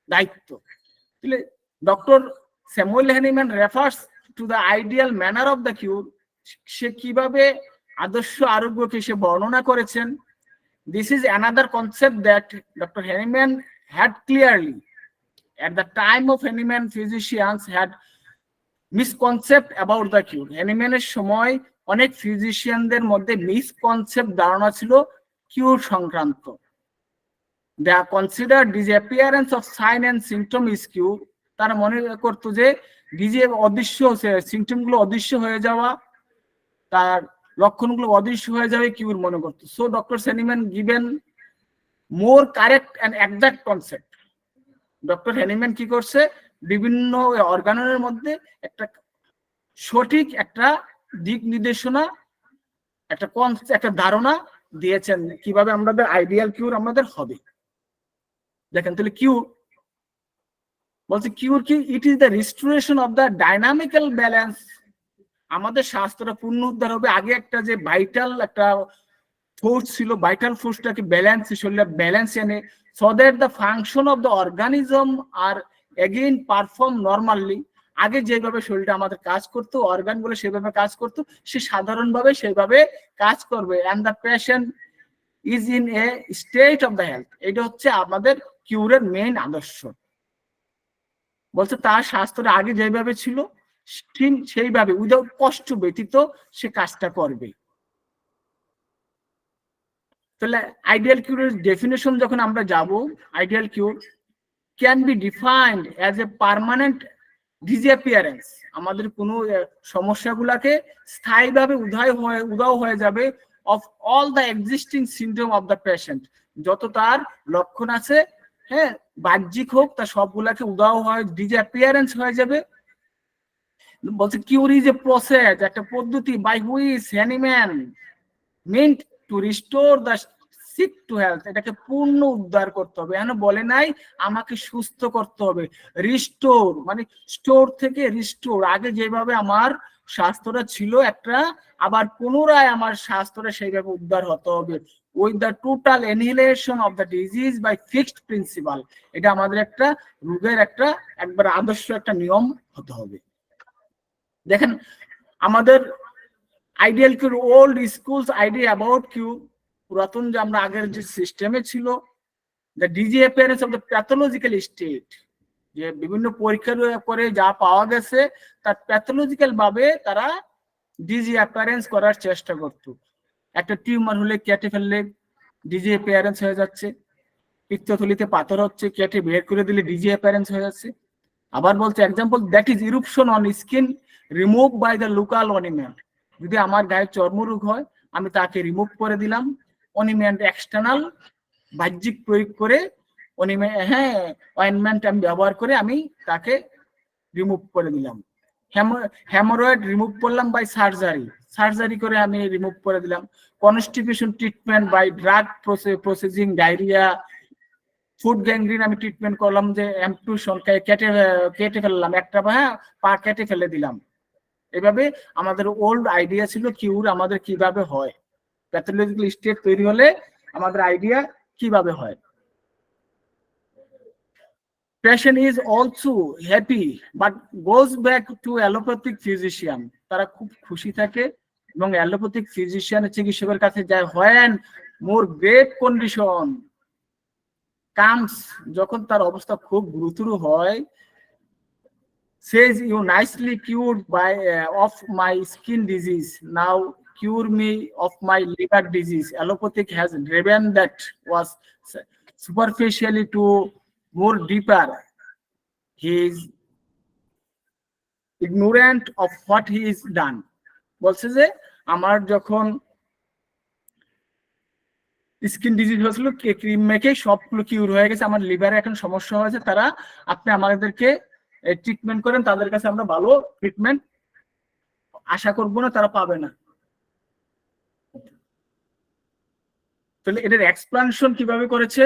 দায়িত্ব। তাহলে doctor Samuel Hahnemann refers to the ideal manner of the cure, সে কিভাবে আদর্শ আরোগ্যকে সে বর্ণনা করেছেন। This is another concept that Dr. Hahnemann had clearly. At the time of Hahnemann, physicians had misconcept about the cure. Hahnemann's সময় অনেক ফিজিশিয়ানদের মধ্যে misconcept ধারণা ছিল কিউর সংক্রান্ত। They considered disappearance of sign and symptom is cure. তারা মনে করতো যে অদৃশ্য সিমটম গুলো অদৃশ্য হয়ে যাওয়া, তার লক্ষণগুলো অদৃশ্য হয়ে যাবে কিউর মনে করতো। So doctor Hahnemann given more correct and exact concept. Doctor Hahnemann কি করছে, বিভিন্ন অর্গানের মধ্যে একটা সঠিক একটা দিক নির্দেশনা, একটা ধারণা দিয়েছেন কিভাবে আমাদের আইডিয়াল কিউর আমাদের হবে। দেখেন তাহলে কিউর বলছে, কিউর কি, it is the restoration of the dynamical balance. আমাদের স্বাস্থ্যটা পূর্ণ উদ্ধার হবে। আগে একটা যে ভাইটাল একটা ফোর্স ছিল, ভাইটাল ফোর্সটাকে ব্যালেন্স, শরীরে ব্যালেন্স এনে, so that the function of the organism are again perform normally. আগে যেভাবে শরীরটা আমাদের কাজ করতো, অর্গানগুলো সেভাবে কাজ করতো, সে সাধারণভাবে সেভাবে কাজ করবে। And the patient is in a state of the health. এটা হচ্ছে আমাদের কিউরের মেইন আদর্শ। বলছে তার স্বাস্থ্যটা আগে যেভাবে ছিল ঠিক সেইভাবে উইদাউট কষ্ট ব্যতীত সে কাজটা করবে। তাহলে আইডিয়াল কিউরের ডেফিনেশন যখন আমরা যাব, ideal কিউর can be defined as a permanent disappearance. আমাদের কোনো সমস্যাগুলোকে স্থায়ীভাবে উধাও হয়ে যাবে of all the existing symptom of the patient. যত তার লক্ষণ আছে, হ্যাঁ, বাহ্যিক হোক, তার সবগুলাকে উধাও হয়, ডিসঅ্যাপিয়ারেন্স হয়ে যাবে। বলছে কিউর ইজ এ প্রসেস, একটা পদ্ধতি by which Hahnemann meant to restore the sick to health. এটাকে পূর্ণ উদ্ধার করতে হবে। এখন বলে নাই আমাকে সুস্থ করতে হবে, রিস্টোর মানে স্টোর থেকে রিস্টোর। আগে যেভাবে আমার স্বাস্থ্যটা ছিল একটা, আবার পুনরায় আমার স্বাস্থ্যটা সেইভাবে উদ্ধার হতে হবে। With the total annihilation of the disease by fixed principle. এটা আমাদের একটা রোগের একটা একবার আদর্শ একটা নিয়ম হতে হবে। দেখেন আমাদের ideal cure, old schools idea about cure, পুরাতন যে আমরা আগের যে সিস্টেমে ছিল, the disappearance of the pathological state, যে বিভিন্ন পরীক্ষা করে যা পাওয়া গেছে তার প্যাথোলজিক্যাল ভাবে তারা ডিসঅ্যাপিয়ারেন্স করার চেষ্টা করত। একটা টিউমার হলে কেটে ফেললে ডিসঅ্যাপিয়ারেন্স হয়ে যাচ্ছে, পিত্তথলিতে পাথর হচ্ছে, কেটে বের করে দিলে ডিসঅ্যাপিয়ারেন্স হয়ে যাচ্ছে। আবার বলছে example that is eruption on skin remove by the local ointment. যদি আমার গায়ে চর্মরোগ হয়, আমি তাকে রিমুভ করে দিলাম, অনিমেন্ট এক্সটার্নাল বাহ্যিক প্রয়োগ করে অয়েনমেন্ট আমি ব্যবহার করে আমি তাকে রিমুভ করে দিলাম। হেমোরয়েড রিমুভ করলাম বাই সার্জারি করে আমি রিমুভ করে দিলাম। Constipation treatment by drug processing, diarrhoea, food gangrene আমি ট্রিটমেন্ট করলাম, যে অ্যাম্পুটেশন কেটে ফেললাম, একটা পা কেটে ফেলে দিলাম। এভাবে আমাদের ওল্ড আইডিয়া ছিল কিউর আমাদের কিভাবে হয়, প্যাথোলজিক্যাল স্টেট তৈরি হলে আমাদের আইডিয়া কিভাবে হয়। Patient is also happy but goes back to allopathic physician. তারা খুব খুশি থাকে এবং অ্যালোপ্যাথিক ফিজিশিয়ান চিকিৎসকের কাছে যায় when more grave condition comes, যখন তার অবস্থা খুব গুরুতর হয়, says you nicely cured by of my skin disease, now cure me of my liver disease. Allopathic has driven that was superficially to more deeper. He is ignorant of what he is done. বলছে যে আমার যখন skin disease হয়েছিল, cream মেখে সবগুলো কিউর হয়ে গেছে, আমার লিভারে এখন সমস্যা হয়েছে, তারা আপনি আমাদেরকে ট্রিটমেন্ট করেন, তাদের কাছে আমরা ভালো ট্রিটমেন্ট আশা করব না, তারা পাবে না। তাহলে এটার এক্সপ্লানেশন কিভাবে করেছে?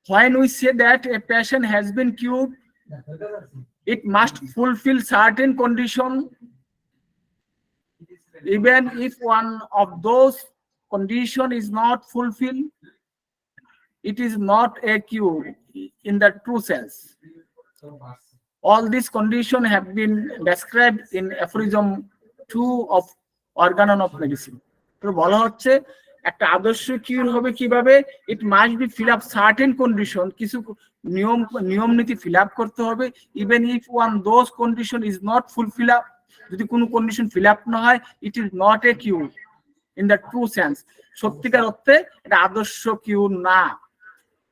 When we say that a patient has been cured, it must fulfill certain condition. Even if one of those condition is not fulfilled, it is not a cure in the true sense. All these conditions have been described in aphorism 2 of Organon of Medicine. তো বলা হচ্ছে একটা আদর্শ cure হবে কিভাবে? It must be fill up certain condition, কিছু নিয়ম নীতি ফিল আপ করতে হবে। Even if one those condition is not fulfil up, যদি কোনো কন্ডিশন ফিল আপ না হয়, it is not a cure in the true sense, সত্যিকার অর্থে এটা আদর্শ কিউর না।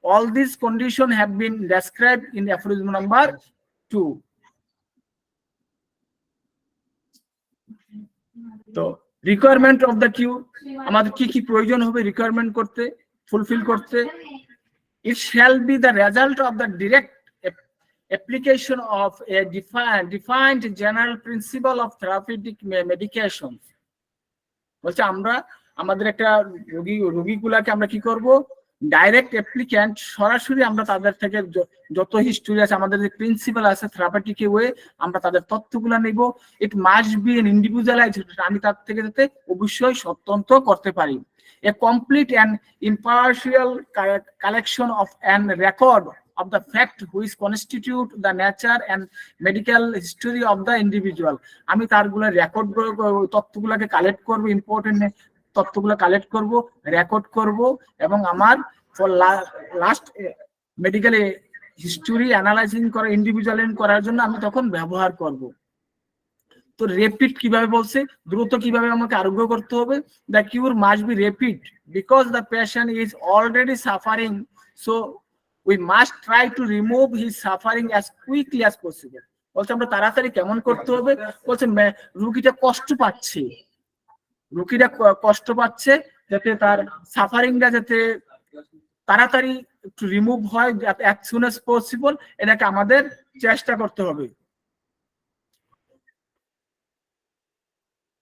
All this condition have been described in aphorism number 2. তো রিকোয়ারমেন্ট অফ দ্য কিউর, আমাদের কি কি প্রয়োজন হবে রিকোয়ারমেন্ট করতে, ফুলফিল করতে? ইট shall be the result of the direct application of a defined general principle of therapeutic medication. বলছে আমরা আমাদের একটা রোগীগুলাকে আমরা কি করব, ডাইরেক্ট অ্যাপ্লিক্যান্ট, সরাসরি আমরা তাদের থেকে যত হিস্টরি আছে, আমাদের যে প্রিন্সিপাল আছে থেরাপিউটিক ওয়ে, আমরা তাদের তথ্যগুলা নিব। It must be an individualize, আমি তার থেকে যাতে অবশ্যই স্বতন্ত্র করতে পারি। A complete and impartial collection of an record of the fact which constitute the nature and medical history of the individual. আমি তারগুলো রেকর্ড তথ্যগুলোকে কালেক্ট করব, ইম্পর্টেন্ট তথ্যগুলো কালেক্ট করব, রেকর্ড করব, এবং আমার for last medical history analysing করা, individualise করার জন্য আমি তখন ব্যবহার করব। তো রেপিড কিভাবে বলছে, দ্রুত কিভাবে আমাকে আরোগ্য করতে হবে? The cure must be rapid because the patient is already suffering, so we must try to remove his suffering as quickly as possible. বলছে আমরা তাড়াতাড়ি কেমন করতে হবে, বলছে রোগীটা কষ্ট পাচ্ছে, যাতে তার সাফারিংটা যাতে তাড়াতাড়ি একটু রিমুভ হয় as soon as possible, এটাকে আমাদের চেষ্টা করতে হবে।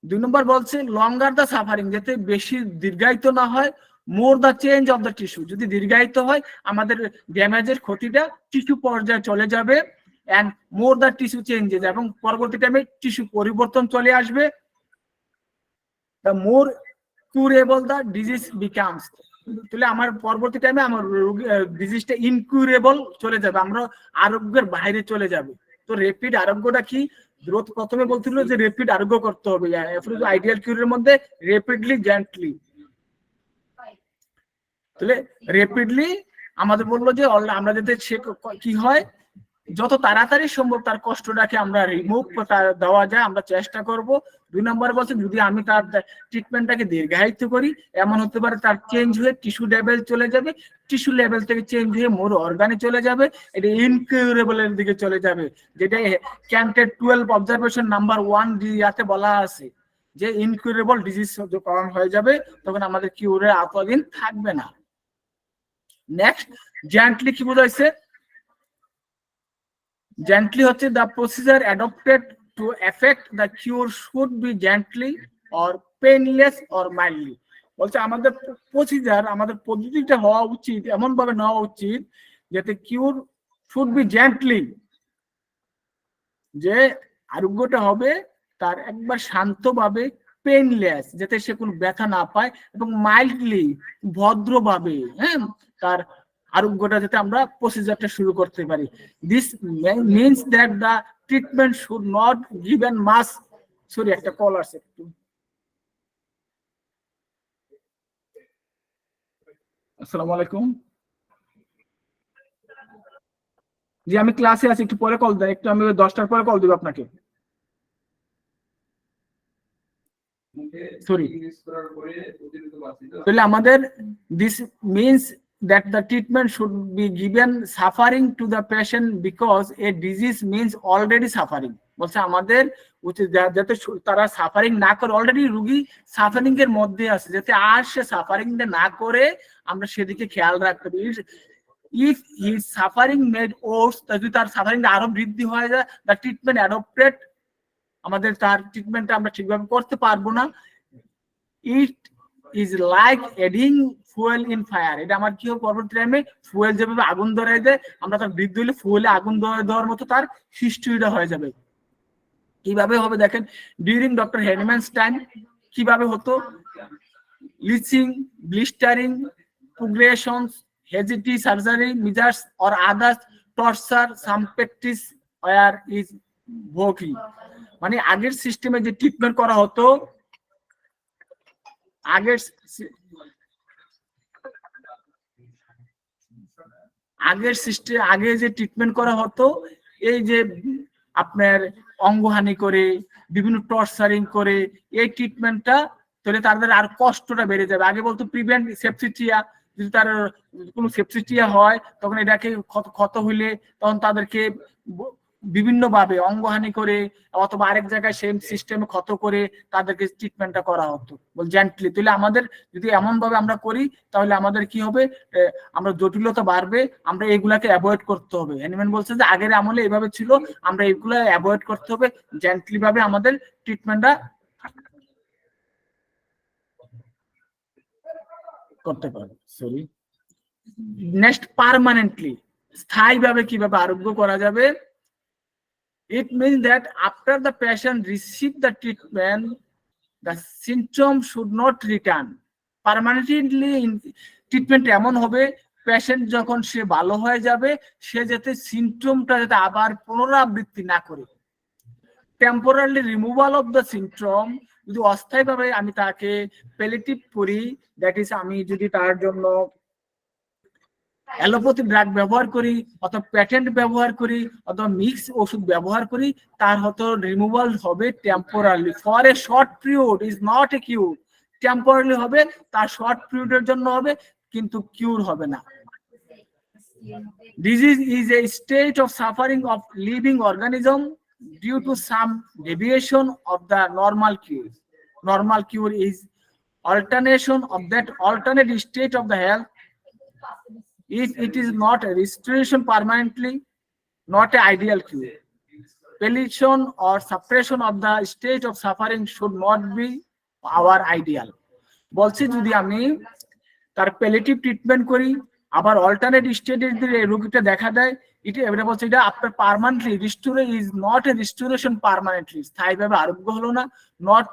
2 নম্বর বলছে লঙ্গার দ্য সাফারিং, যাতে বেশি দীর্ঘায়িত না হয়, more the change of the tissue, যদি দীর্ঘায়িত হয় আমাদের ড্যামেজের ক্ষতিটা টিস্যু পর্যায়ে চলে যাবে, and more the tissue changes, এবং পরবর্তী টাইমে টিস্যু পরিবর্তন চলে আসবে, the more curable the disease becomes, তাহলে আমার পরবর্তী টাইমে আমার ডিজিজটা ইনকিউরেবল চলে যাবে, আমরা আরোগ্যের বাইরে চলে যাবে। তো রেপিড আরোগ্যটা কি, গ্রোথ প্রথমে বলছিল যে রেপিড আরোগ্য করতে হবে, আইডিয়াল কিউরের মধ্যে রেপিডলি জেন্টলি, তাহলে রেপিডলি আমাদের বললো যে আমরা যাতে সে কি হয় যত তাড়াতাড়ি সম্ভব তার কষ্টটাকে আমরা রিমুভ দেওয়া যায় আমরা চেষ্টা করব। 2 নম্বর বলছে যদি আমি তার ট্রিটমেন্টটাকে দীর্ঘায়িত করি, এমন হতে পারে তার চেঞ্জ হয়ে টিস্যু লেভেল চলে যাবে, টিস্যু লেভেল থেকে চেঞ্জ হয়ে মোর অর্গানে চলে যাবে, এটা ইনকিউরেবল এর দিকে চলে যাবে, যেটা ক্যান্টেড 12 অবজারভেশন নাম্বার 1 ইয়াতে বলা আছে যে ইনকিউরেবল ডিজিজ যখন হয়ে যাবে তখন আমাদের কিউরের আওতাধীন থাকবে না। নেক্সট জেন্টলি কি বোঝাইছে, gently হচ্ছে the procedure adopted to effect the cure should be gently or painless or mildly, বলছে আমাদের প্রসিজার আমাদের পদ্ধতিটা হওয়া উচিত এমন ভাবে নেওয়া উচিত যাতে কিউর শুড বি জেন্টলি, যে আরোগ্যটা হবে তার একবার শান্তভাবে, পেইনলেস যাতে সে কোনো ব্যথা না পায়, এবং মাইল্ডলি ভদ্রভাবে, হ্যাঁ তার আরোগ্যটা যাতে আমরা প্রসিজারটা শুরু করতে পারি। This means that the treatment should not given মাস, সরি একটা কল আসছে একটু। আসসালামু আলাইকুম, জি আমি ক্লাসে আছি, একটু পরে কল দেয়, একটু আমি 10টার পরে কল দিব আপনাকে, সরি। তাহলে আমাদের this means that the treatment should be given suffering to the patient because a disease means already suffering, বলছে আমাদের উচিত যাতে তারা সাফারিং না করে, অলরেডি রোগী সাফারিং এর মধ্যে আছে, যাতে আর সে সাফারিং না করে আমরা সেদিকে খেয়াল রাখতে হবে। If his suffering made worse, যদি তার সাফারিং আরো বৃদ্ধি হয়ে যায়, the treatment adopted, আমাদের তার ট্রিটমেন্টটা আমরা ঠিকভাবে করতে পারবো না, it is like adding fuel in fire, এটা আমার কি হবে পরবর্তী টাইমে ফুয়েল যেভাবে আগুন ধরাই দেয়, আমরা তার বৃদ্ধি হলে ফুয়েলে আগুন দেওয়ার মতো তার হিস্ট্রিটা হয়ে যাবে। কিভাবে হবে দেখেন, ডিউরিং ডক্টর হেনিম্যানস টাইম কিভাবে হতো, লিচিং, ব্লিস্টারিং, progressions, হেজিটি, surgery, measures or others, torture, some practice where is ভোগী, মানে আগের সিস্টেমে যে ট্রিটমেন্ট করা হতো, আগের সিস্টেম আগে যে ট্রিটমেন্ট করা হতো, এই যে আপনার অঙ্গহানি করে বিভিন্ন টর্চারিং করে এই ট্রিটমেন্টটা, তাহলে তাদের আর কষ্টটা বেড়ে যাবে। আগে বলতো প্রিভেন্ট সেপসিটিয়া, যদি তার কোনো সেপসিটিয়া হয় তখন এটাকে ক্ষত হইলে তখন তাদেরকে বিভিন্ন ভাবে অঙ্গহানি করে অথবা আরেক জায়গায় সেম সিস্টেমে ক্ষত করে তাদেরকে ট্রিটমেন্টটা করা হতো বল জেন্টলি। তাহলে আমাদের যদি এমন ভাবে আমরা করি তাহলে আমাদের কি হবে, আমরা জটিলতা বাড়বে, আমরা এগুলাকে অ্যাভয়েড করতে হবে। হ্যানিম্যান বলছে যে আগের আমলে এভাবে ছিল, আমরা এগুলা অ্যাভয়েড করতে হবে, জেন্টলি ভাবে আমাদের ট্রিটমেন্টটা করতে পারবে। সরি, নেক্সট পার্মানেন্টলি, স্থায়ীভাবে কিভাবে আরোগ্য করা যাবে। It means that after the patient receives the treatment, the symptoms should not return. Permanently treatment এমন হবে, পেশেন্ট যখন সে ভালো হয়ে যাবে সে যাতে সিমটমটা যাতে আবার পুনরাবৃত্তি না করে। Temporary removal of the symptom, যদি অস্থায়ীভাবে আমি তাকে প্যালিয়েটিভ করি, দ্যাট ইজ আমি যদি তার জন্য অ্যালোপ্যাথি ড্রাগ ব্যবহার করি অথবা প্যাটেন্ট ব্যবহার করি অথবা মিক্স ওষুধ ব্যবহার করি, তার হয়তো রিমুভাল হবে temporary, for a short period, is not a cure. Temporary হবে, তার শর্ট পিরিয়ডের জন্য হবে, কিন্তু কিউর হবে না। Disease is a state of suffering of living organism due to some deviation of the normal cure. Normal cure is alternation of that alternate state of the health. If it is not a restoration permanently, not an ideal cure. Palliation or suppression of the state of suffering should not be our ideal. বলছি যদি আমি তার palliative treatment করি, আবার alternate স্টেজে যদি রোগীটা দেখা দেয়, এটা বলছে এটা আপনার permanently restore is not A restoration permanently, স্থায়ীভাবে আরোগ্য হলো না, নট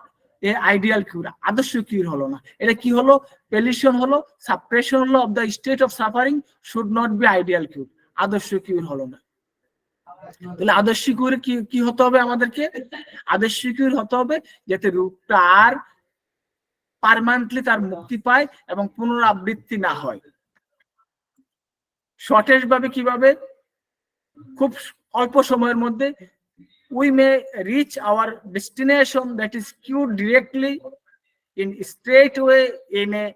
এ আইডিয়াল কিউর, আদর্শ কিউর হলো না। এটা কি হলো? প্যালিয়েশন হলো, সাপ্রেশন হলো of the state of suffering, should not be ideal cure, আদর্শ কিউর হলো না। তাহলে আদর্শ কিউর কি হতে হবে আমাদেরকে? আদর্শ কিউর হতে হবে যাতে রোগটা আর পার্মানেন্টলি তার মুক্তি পায় এবং পুনরাবৃত্তি না হয়। সতেজ ভাবে কিভাবে? খুব অল্প সময়ের মধ্যে we may reach our destination, that is cured directly in straight way in a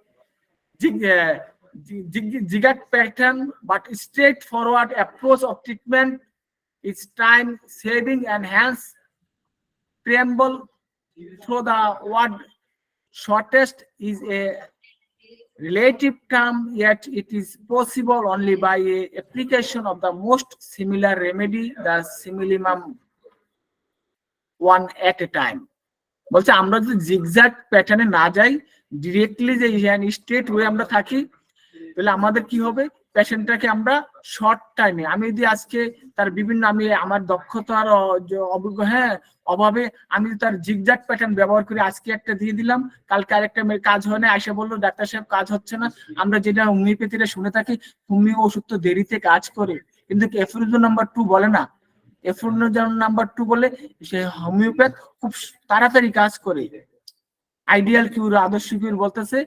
zigzag pattern, but straightforward approach of treatment is time saving and hence preamble through the word shortest is a relative term, yet it is possible only by a application of the most similar remedy, the simillimum one at a time. বলছে আমরা যদি zigzag প্যাটার্নে না যাই, directly যে straight way আমরা থাকি, তাহলে আমাদের কি হবে? পেশেন্টটাকে আমরা শর্ট টাইমে, আমি যদি আজকে তার বিভিন্ন আমি আমার দক্ষতার অভাবে আমি তার জিগজ্যাগ প্যাটার্ন ব্যবহার করে আজকে একটা দিয়ে দিলাম, কালকে আরেকটা কাজ হয় না, এসে বললো ডাক্তার সাহেব কাজ হচ্ছে না। আমরা যেটা হোমিওপ্যাথিটা শুনে থাকি, হোমিও ওষুধ তো দেরিতে কাজ করে, কিন্তু এফ্রুজন নাম্বার 2 বলে না। এফ্রুজন নাম্বার 2 বলে সে হোমিওপ্যাথ খুব তাড়াতাড়ি কাজ করে। আইডিয়াল কিউর, আদর্শ কিউর বলতেছে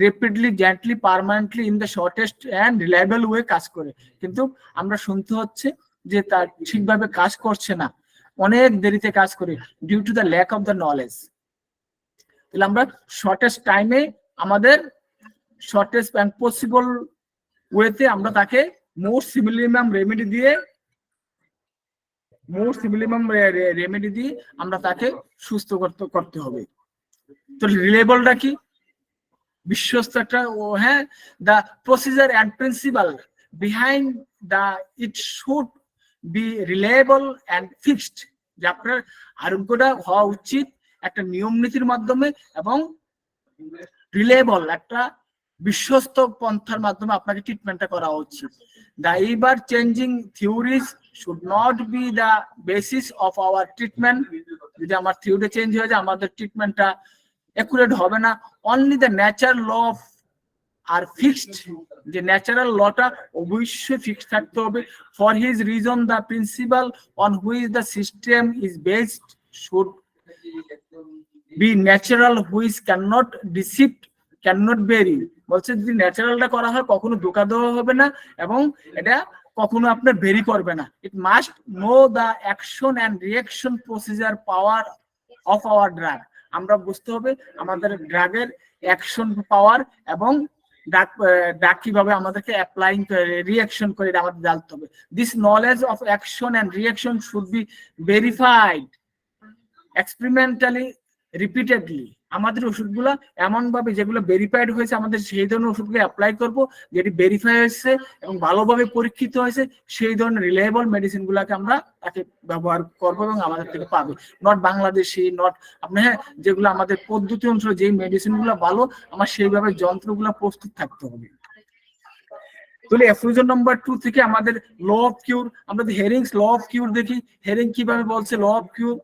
rapidly, gently, permanently, in the shortest and reliable way কাজ করে। কিন্তু আমরা শুনতে হচ্ছে যে তার ঠিকভাবে কাজ করছে না, অনেক দেরিতে কাজ করে, due to the lack of the knowledge. তাহলে আমরা শর্টেস্ট টাইমে, আমাদের শর্টেস্ট এন্ড পসিবল ওয়েতে আমরা তাকে মোস্ট সিমিলিমাম রেমেডি দিয়ে আমরা তাকে সুস্থ করতে হবে। তো রিলেবলটা কি? বিশ্বস্ত একটা the procedure and principle behind it should be reliable and fixed, যে আপনার আরোগ্যটা হওয়া উচিত একটা নিয়ম নীতির মাধ্যমে এবং রিলেবল একটা বিশ্বস্ত পন্থার মাধ্যমে আপনাকে ট্রিটমেন্টটা করা উচিত। The ever changing theories should not be the basis of our treatment. যদি আমার থিওরি চেঞ্জ হয়ে যায়, আমাদের ট্রিটমেন্টটা অ্যাকুরেট হবে না। Only the natural law are fixed, যে ন্যাচারাল লটা অবশ্যই ফিক্সড থাকতে হবে। For his reason the principle on which the system is based should be natural, which cannot deceive, cannot vary. বলছে যদি ন্যাচারালটা করা হয় কখনো ধোকা দেওয়া হবে না এবং এটা কখনো আপনার ভেরি করবে না। It must know the action and reaction procedure power of our drug. আমরা বুঝতে হবে আমাদের ড্রাগের অ্যাকশন পাওয়ার এবং ড্রাগ কিভাবে আমাদেরকে অ্যাপ্লাইং রিঅ্যাকশন করে এটা আমাদের জানতে হবে। This knowledge of action and reaction should be verified experimentally repeatedly. আমাদের ওষুধগুলো এমন ভাবে যেগুলো ভেরিফাইড হয়েছে, আমাদের সেই ধরনের ওষুধগুলো অ্যাপ্লাই করবো যেটি ভেরিফাই হয়েছে এবং ভালোভাবে পরীক্ষিত হয়েছে, সেই ধরনের রিলায়েবল মেডিসিন গুলাকে আমরা তাকে ব্যবহার করবো এবং আমাদের থেকে পাবে। নট বাংলাদেশি, নট আপনি যেগুলো আমাদের পদ্ধতি অনুসারে যে মেডিসিন গুলো ভালো, আমার সেইভাবে যন্ত্রগুলো প্রস্তুত থাকতে হবে। তাহলে এফ্রুজন নাম্বার 2 থেকে আমাদের ল অফ কিউর, আমরা হেরিংস ল অফ কিউর দেখি। হেরিং কিভাবে বলছে ল অফ কিউর?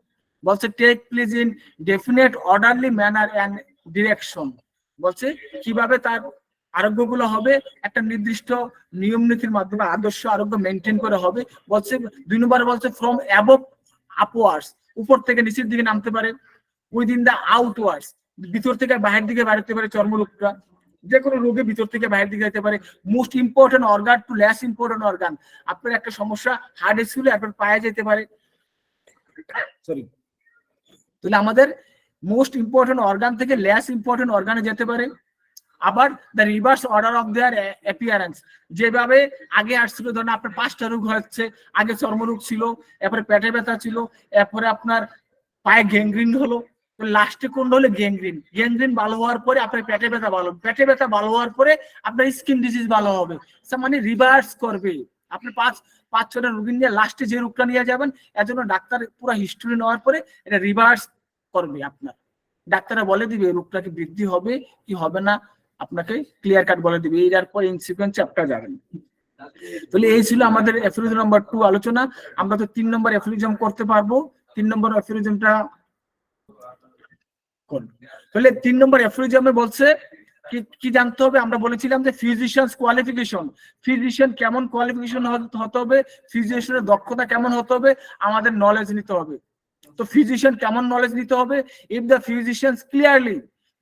বলছে take place in definite orderly manner and direction. বলছে কিভাবে তার আরোগ্যগুলো হবে একটা নির্দিষ্ট নিয়ম নীতির মাধ্যমে, আদর্শ আরোগ্য মেনটেন করে হবে। বলছে 2 নম্বর বলছে ফ্রম অ্যাবভ আপওয়ার্ডস, উপর থেকে নিচের দিকে নামতে পারে। উইদিন দ্য আউটওয়ার্ডস, ভিতর থেকে বাইরের দিকে বাড়তে পারে। চর্মরোগটা যে কোনো রোগে ভিতর থেকে বাইরের দিকে যেতে পারে। Most important organ to less important organ, আপনার একটা সমস্যা হার্টে ছিল, আপনার পায়ে যেতে পারে। সরি, তাহলে আমাদের মোস্ট ইম্পর্টেন্ট অর্গান থেকে লেস ইম্পর্টেন্ট অর্গানে যেতে পারে। আবার the reverse order of their appearance, যেভাবে আগে আসছিল, ধরেন আপনার 5টা রোগ হচ্ছে, আগে চর্মরোগ ছিল, এরপরে পেটে ব্যথা ছিল, এরপরে আপনার পায়ে গ্যাংগ্রিন হলো, লাস্টে কোন হলো গ্যাংগ্রিন। গ্যাংগ্রিন ভালো হওয়ার পরে আপনার পেটে ব্যথা ভালো, পেটে ব্যথা ভালো হওয়ার পরে আপনার স্কিন ডিজিজ ভালো হবে, মানে রিভার্স করবে। আপনি 5-6টা রোগী নিয়ে লাস্টে যে রোগটা নিয়ে যাবেন, এর জন্য ডাক্তার পুরো হিস্ট্রি নেওয়ার পরে এটা রিভার্স করবে। আপনার ডাক্তাররা বলে দিবে রোগটা কি বৃদ্ধি হবে কি হবে না, আপনাকে ক্লিয়ার কাট বলে দিবে, এর পর ইন সিকোয়েন্সে আপনারা যাবেন। তাহলে এই ছিল আমাদের অ্যাফোরিজম নাম্বার 2 আলোচনা। আমরা তো 3 নম্বর অ্যাফোরিজম করতে পারবো, 3 নম্বর অ্যাফোরিজমটা করব। তাহলে 3 নম্বর অ্যাফোরিজমে বলছে কি জানতে হবে, আমরা বলেছিলাম যে ফিজিশিয়ানস কোয়ালিফিকেশন, ফিজিশিয়ান কেমন কোয়ালিফিকেশন হতে হবে, ফিজিশিয়ানের দক্ষতা কেমন হতে হবে, আমাদের নলেজ নিতে হবে। তো ফিজিশিয়ান কেমন নলেজ নিতে হবে, if the physicians clearly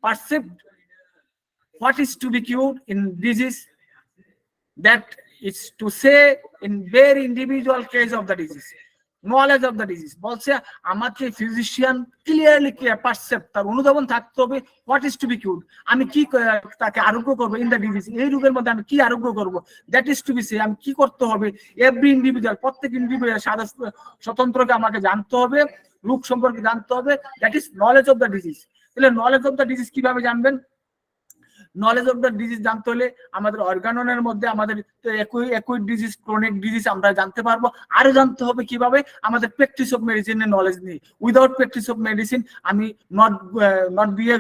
perceive what is to be cured in disease, that is to say in very individual case of the disease, knowledge of the disease বলছে আমাকে ফিজিশিয়ান ক্লিয়ারলি পারসেপ্ট, তার অনুধাবন থাকতে হবে what is two B কিউরড, আমি কি তাকে আরোগ্য করবো, ইন দ্য ডিজিজ এই রোগের মধ্যে আমি কি আরোগ্য করবো, দ্যাট ইজ টু বি সে আমি কি করতে হবে, এভরি ইন্ডিভিজুয়াল প্রত্যেক ইন্ডিভিজুয়াল স্বতন্ত্রকে আমাকে জানতে হবে, রোগ সম্পর্কে জানতে হবে, that is knowledge of the disease. তাহলে নলেজ অফ দ্য ডিজিজ কিভাবে জানবেন, নলেজ অফ দ্য ডিজিজ জানতে হলে আমাদের অর্গাননের মধ্যে আমাদের অ্যাকুইট ডিজিজ, ক্রনিক ডিজিজ আমরা জানতে পারবো। আরো জানতে হবে কিভাবে, আমাদের প্র্যাকটিস অফ মেডিসিনের নলেজ নিয়ে। উইদাউট প্র্যাকটিস অফ মেডিসিন আমি not be a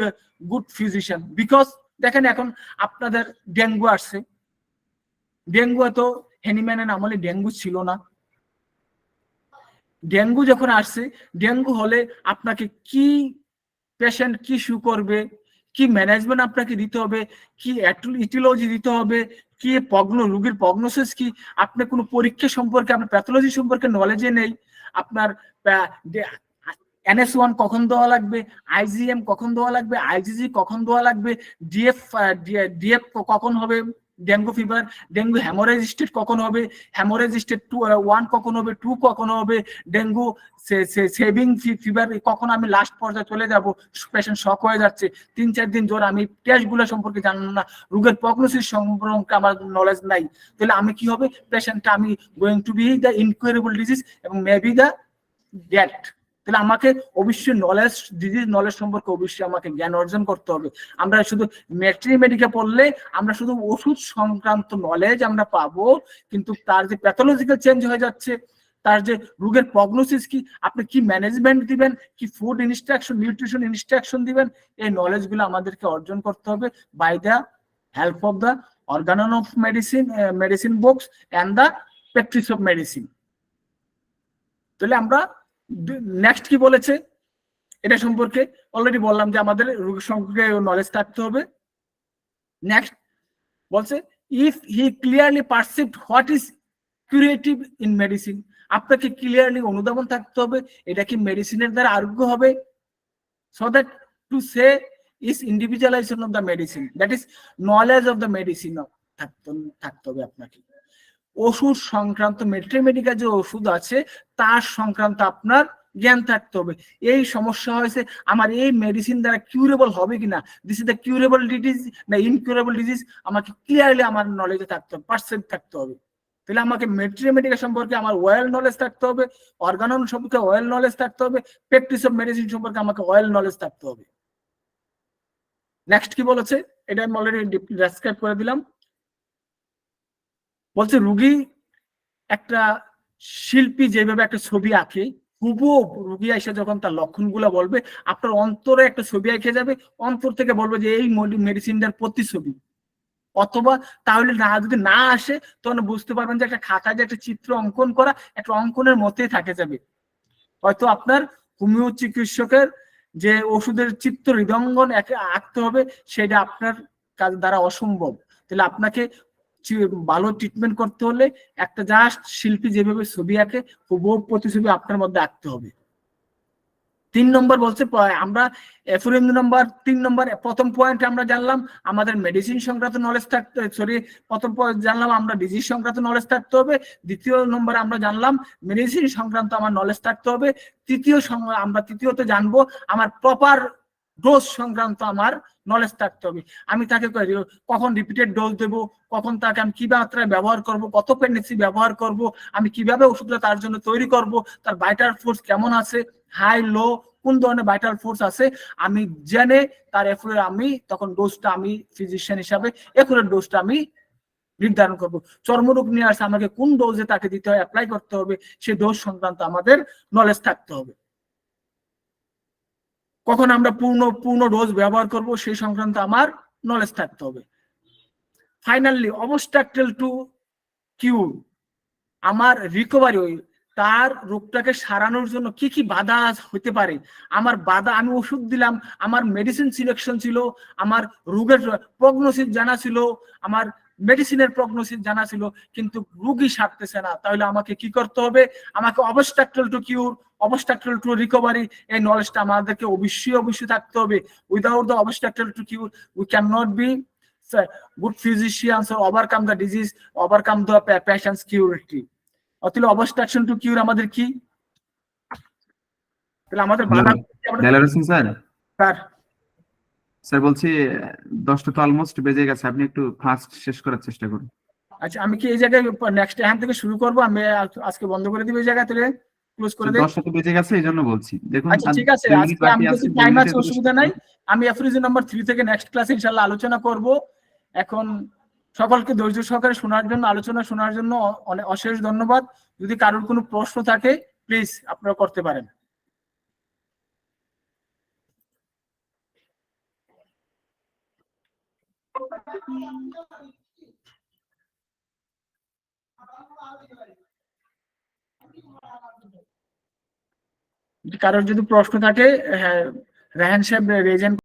good physician. Because দেখেন এখন আপনাদের ডেঙ্গু আসছে, ডেঙ্গু তো হ্যানিম্যানের আমলে ডেঙ্গু ছিল না। ডেঙ্গু যখন আসছে, ডেঙ্গু হলে আপনাকে কি পেশেন্ট কি শু করবে, কি ম্যানেজমেন্ট আপনাকে দিতে হবে, কি ইটিওলজি দিতে হবে, কি রোগীর প্রগনোসিস কি, আপনি কোনো পরীক্ষা সম্পর্কে, আপনার প্যাথোলজি সম্পর্কে নলেজে নেই, আপনার NS1 কখন দেওয়া লাগবে, IgM কখন দেওয়া লাগবে, IgG কখন দেওয়া লাগবে, ডিএফ কখন হবে, dengue fever, dengue haemorrhage state কখন হবে, হ্যামোরেজ স্টেট 1 কখন হবে, 2 কখন হবে, ডেঙ্গু সেভিং ফিভার কখন আমি লাস্ট পর্যায়ে চলে যাব, পেশেন্ট শক হয়ে যাচ্ছে, 3-4 দিন জ্বর, আমি টেস্টগুলো সম্পর্কে জানলাম না, রোগের প্রগনোসিস সম্পর্কে আমার নলেজ নাই, তাহলে আমি কি হবে, পেশেন্টটা আমি going to B the incurable disease এবং মেবি দ্য ডেথ। তাহলে আমাকে অবশ্যই ডিজিজ নলেজ সম্পর্কে অবশ্যই আমাকে জ্ঞান অর্জন করতে হবে। আমরা শুধু মেডিকে পড়লে আমরা শুধু ওষুধ সংক্রান্ত নলেজ আমরা পাবো, কিন্তু তার যে প্যাথোলজিক্যাল চেঞ্জ হয়ে যাচ্ছে, তার যে রোগের প্রগনোসিস কি, আপনি কি ম্যানেজমেন্ট দিবেন, কি ফুড ইনস্ট্রাকশন, নিউট্রিশন ইনস্ট্রাকশন দিবেন, এই নলেজ গুলো আমাদেরকে অর্জন করতে হবে by the help of the organon of medicine books and the practice of medicine. তাহলে আমরা নেক্সট কি বলেছে এটা সম্পর্কে অলরেডি বললাম যে আমাদের রোগ সম্পর্কে নলেজ থাকতে হবে। নেক্সট বলছে if he clearly perceived what is curative in medicine, আপনাকে ক্লিয়ারলি অনুধাবন থাকতে হবে এটা কি মেডিসিনের দ্বারা আরোগ্য হবে, so that to say is individualisation of the medicine, that is knowledge of the medicine থাকতে হবে আপনাকে। ওষুধ সংক্রান্ত মেডিকেল যে ওষুধ আছে তার সংক্রান্ত আপনার জ্ঞান থাকতে হবে। এই সমস্যা হয়েছে, আমার এই মেডিসিন দ্বারা কিউরেবল হবে কিনা, this is the curable disease না ইনকিউরেবল ডিজিজ, আমাকে ক্লিয়ারলি আমার নলেজে থাকতে হবে, পার্সেন্ট থাকতে হবে। তাহলে আমাকে মেডিকেল সম্পর্কে আমার ওয়েল নলেজ থাকতে হবে, অর্গানন সম্পর্কে ওয়েল নলেজ থাকতে হবে, প্র্যাকটিস অফ মেডিসিন সম্পর্কে আমাকে ওয়েল নলেজ থাকতে হবে। নেক্সট কি বলেছে এটা আমি অলরেডি ডেসক্রাইব করে দিলাম। বলছে রুগী একটা শিল্পী যেভাবে একটা ছবি আঁকে, হুবহু রুগী এসে যখন তার লক্ষণগুলো বলবে, আপনার অন্তরে একটা ছবি এঁকে যাবে, অন্তর থেকে বলবে যে এই মেডিসিনটার প্রতিছবি, অথবা তাহলে না যদি না আসে তখন বুঝতে পারবেন যে একটা খাতায় যে একটা চিত্র অঙ্কন করা, একটা অঙ্কনের মধ্যেই থাকে যাবে। হয়তো আপনার হোমিও চিকিৎসকের যে ওষুধের চিত্র হৃদয়ঙ্গন আঁকতে হবে, সেটা আপনার কাজ দ্বারা অসম্ভব। তাহলে আপনাকে ভালো ট্রিটমেন্ট করতে হলে একটা জাস্ট শিল্পী যেভাবে ছবি আঁকে হুবহু প্রতিছবি আপনার মধ্যে আঁকতে হবে। 3 নম্বর বলছে আমরা এফোরিজম নাম্বার 3 নম্বর প্রথম পয়েন্টে আমরা জানলাম আমাদের মেডিসিন সংক্রান্ত নলেজ থাকতে, প্রথম জানলাম আমরা ডিজিজ সংক্রান্ত নলেজ থাকতে হবে। দ্বিতীয় নম্বরে আমরা জানলাম মেডিসিন সংক্রান্ত আমার নলেজ থাকতে হবে। তৃতীয়তে জানবো আমার প্রপার ডোজ সংক্রান্ত আমার নলেজ থাকতে হবে। আমি তাকে কখন রিপিটেড ডোজ দেবো, কখন তাকে আমি কি মাত্রায় ব্যবহার করব, কত পেন্ডেন্সি ব্যবহার করব, আমি কিভাবে ওষুধটা তার জন্য তৈরি করব, তার ভাইটাল ফোর্স কেমন আছে, হাই লো, কোন ধরনের ভাইটাল ফোর্স আছে, আমি জেনে তার এফরে আমি তখন ডোজটা আমি ফিজিশিয়ান হিসাবে একুরেট ডোজটা আমি নির্ধারণ করব। চর্মরোগ নিয়ে আসে আমাকে কোন ডোজে তাকে দিতে হয়, অ্যাপ্লাই করতে হবে, সেই ডোজ সংক্রান্ত আমাদের নলেজ থাকতে হবে। কখন আমরা পূর্ণ ডোজ ব্যবহার করব সেই সংক্রান্ত আমার নলেজ থাকতে হবে। ফাইনালি অবস্ট্রাকটাল টু কিউর, আমার রিকভারি তার রোগটাকে সারানোর জন্য কি কি বাধা হতে পারে, আমার বাধা, আমি ওষুধ দিলাম, আমার মেডিসিন সিলেকশন ছিল, আমার রোগের প্রগনোসিস জানা ছিল, আমার মেডিসিনের প্রগনোসিস জানা ছিল, কিন্তু রোগী সারতেছে না, তাহলে আমাকে কি করতে হবে, আমাকে obstacle to cure, obstacle to recovery, এই নলেজটা আমাদেরকে অবশ্যই থাকতে হবে। Without the obstacle to cure we can not be good physicians or overcome the disease, overcome the patient's curity. অতএব অবস্ট্রাকশন টু কিউর আমাদের কি, তাহলে আমাদের বাধা Delwar Hossain sir, sir sir বলছি 10টা তো অলমোস্ট বেজে গেছে, আপনি একটু ফাস্ট শেষ করার চেষ্টা করুন। আচ্ছা, আমি কি এই জায়গায় নেক্সট এখান থেকে শুরু করব, আমি আজকে বন্ধ করে দিব এই জায়গা থেকে, ক্লোজ করে দেব। 10টা তো বেজে গেছে এই জন্য বলছি। দেখুন আচ্ছা ঠিক আছে, 2 মিনিট আজকে বাকি আমি আছে, কিছু 2 টাইম মিনিটের আছে, ভিতরে অসুবিধা নাই। আমি এফরিজি নাম্বার 3 থেকে নেক্সট ক্লাসে ইনশাআল্লাহ আলোচনা করব। এখন সকলকে ধৈর্য সহকারে শোনার জন্য, আলোচনা শোনার জন্য অনেক অশেষ ধন্যবাদ। যদি কারোর কোনো প্রশ্ন থাকে প্লিজ আপনারা করতে পারেন। কারোর যদি প্রশ্ন থাকে, হ্যাঁ, রায়হান সাহেব রেজেন্ট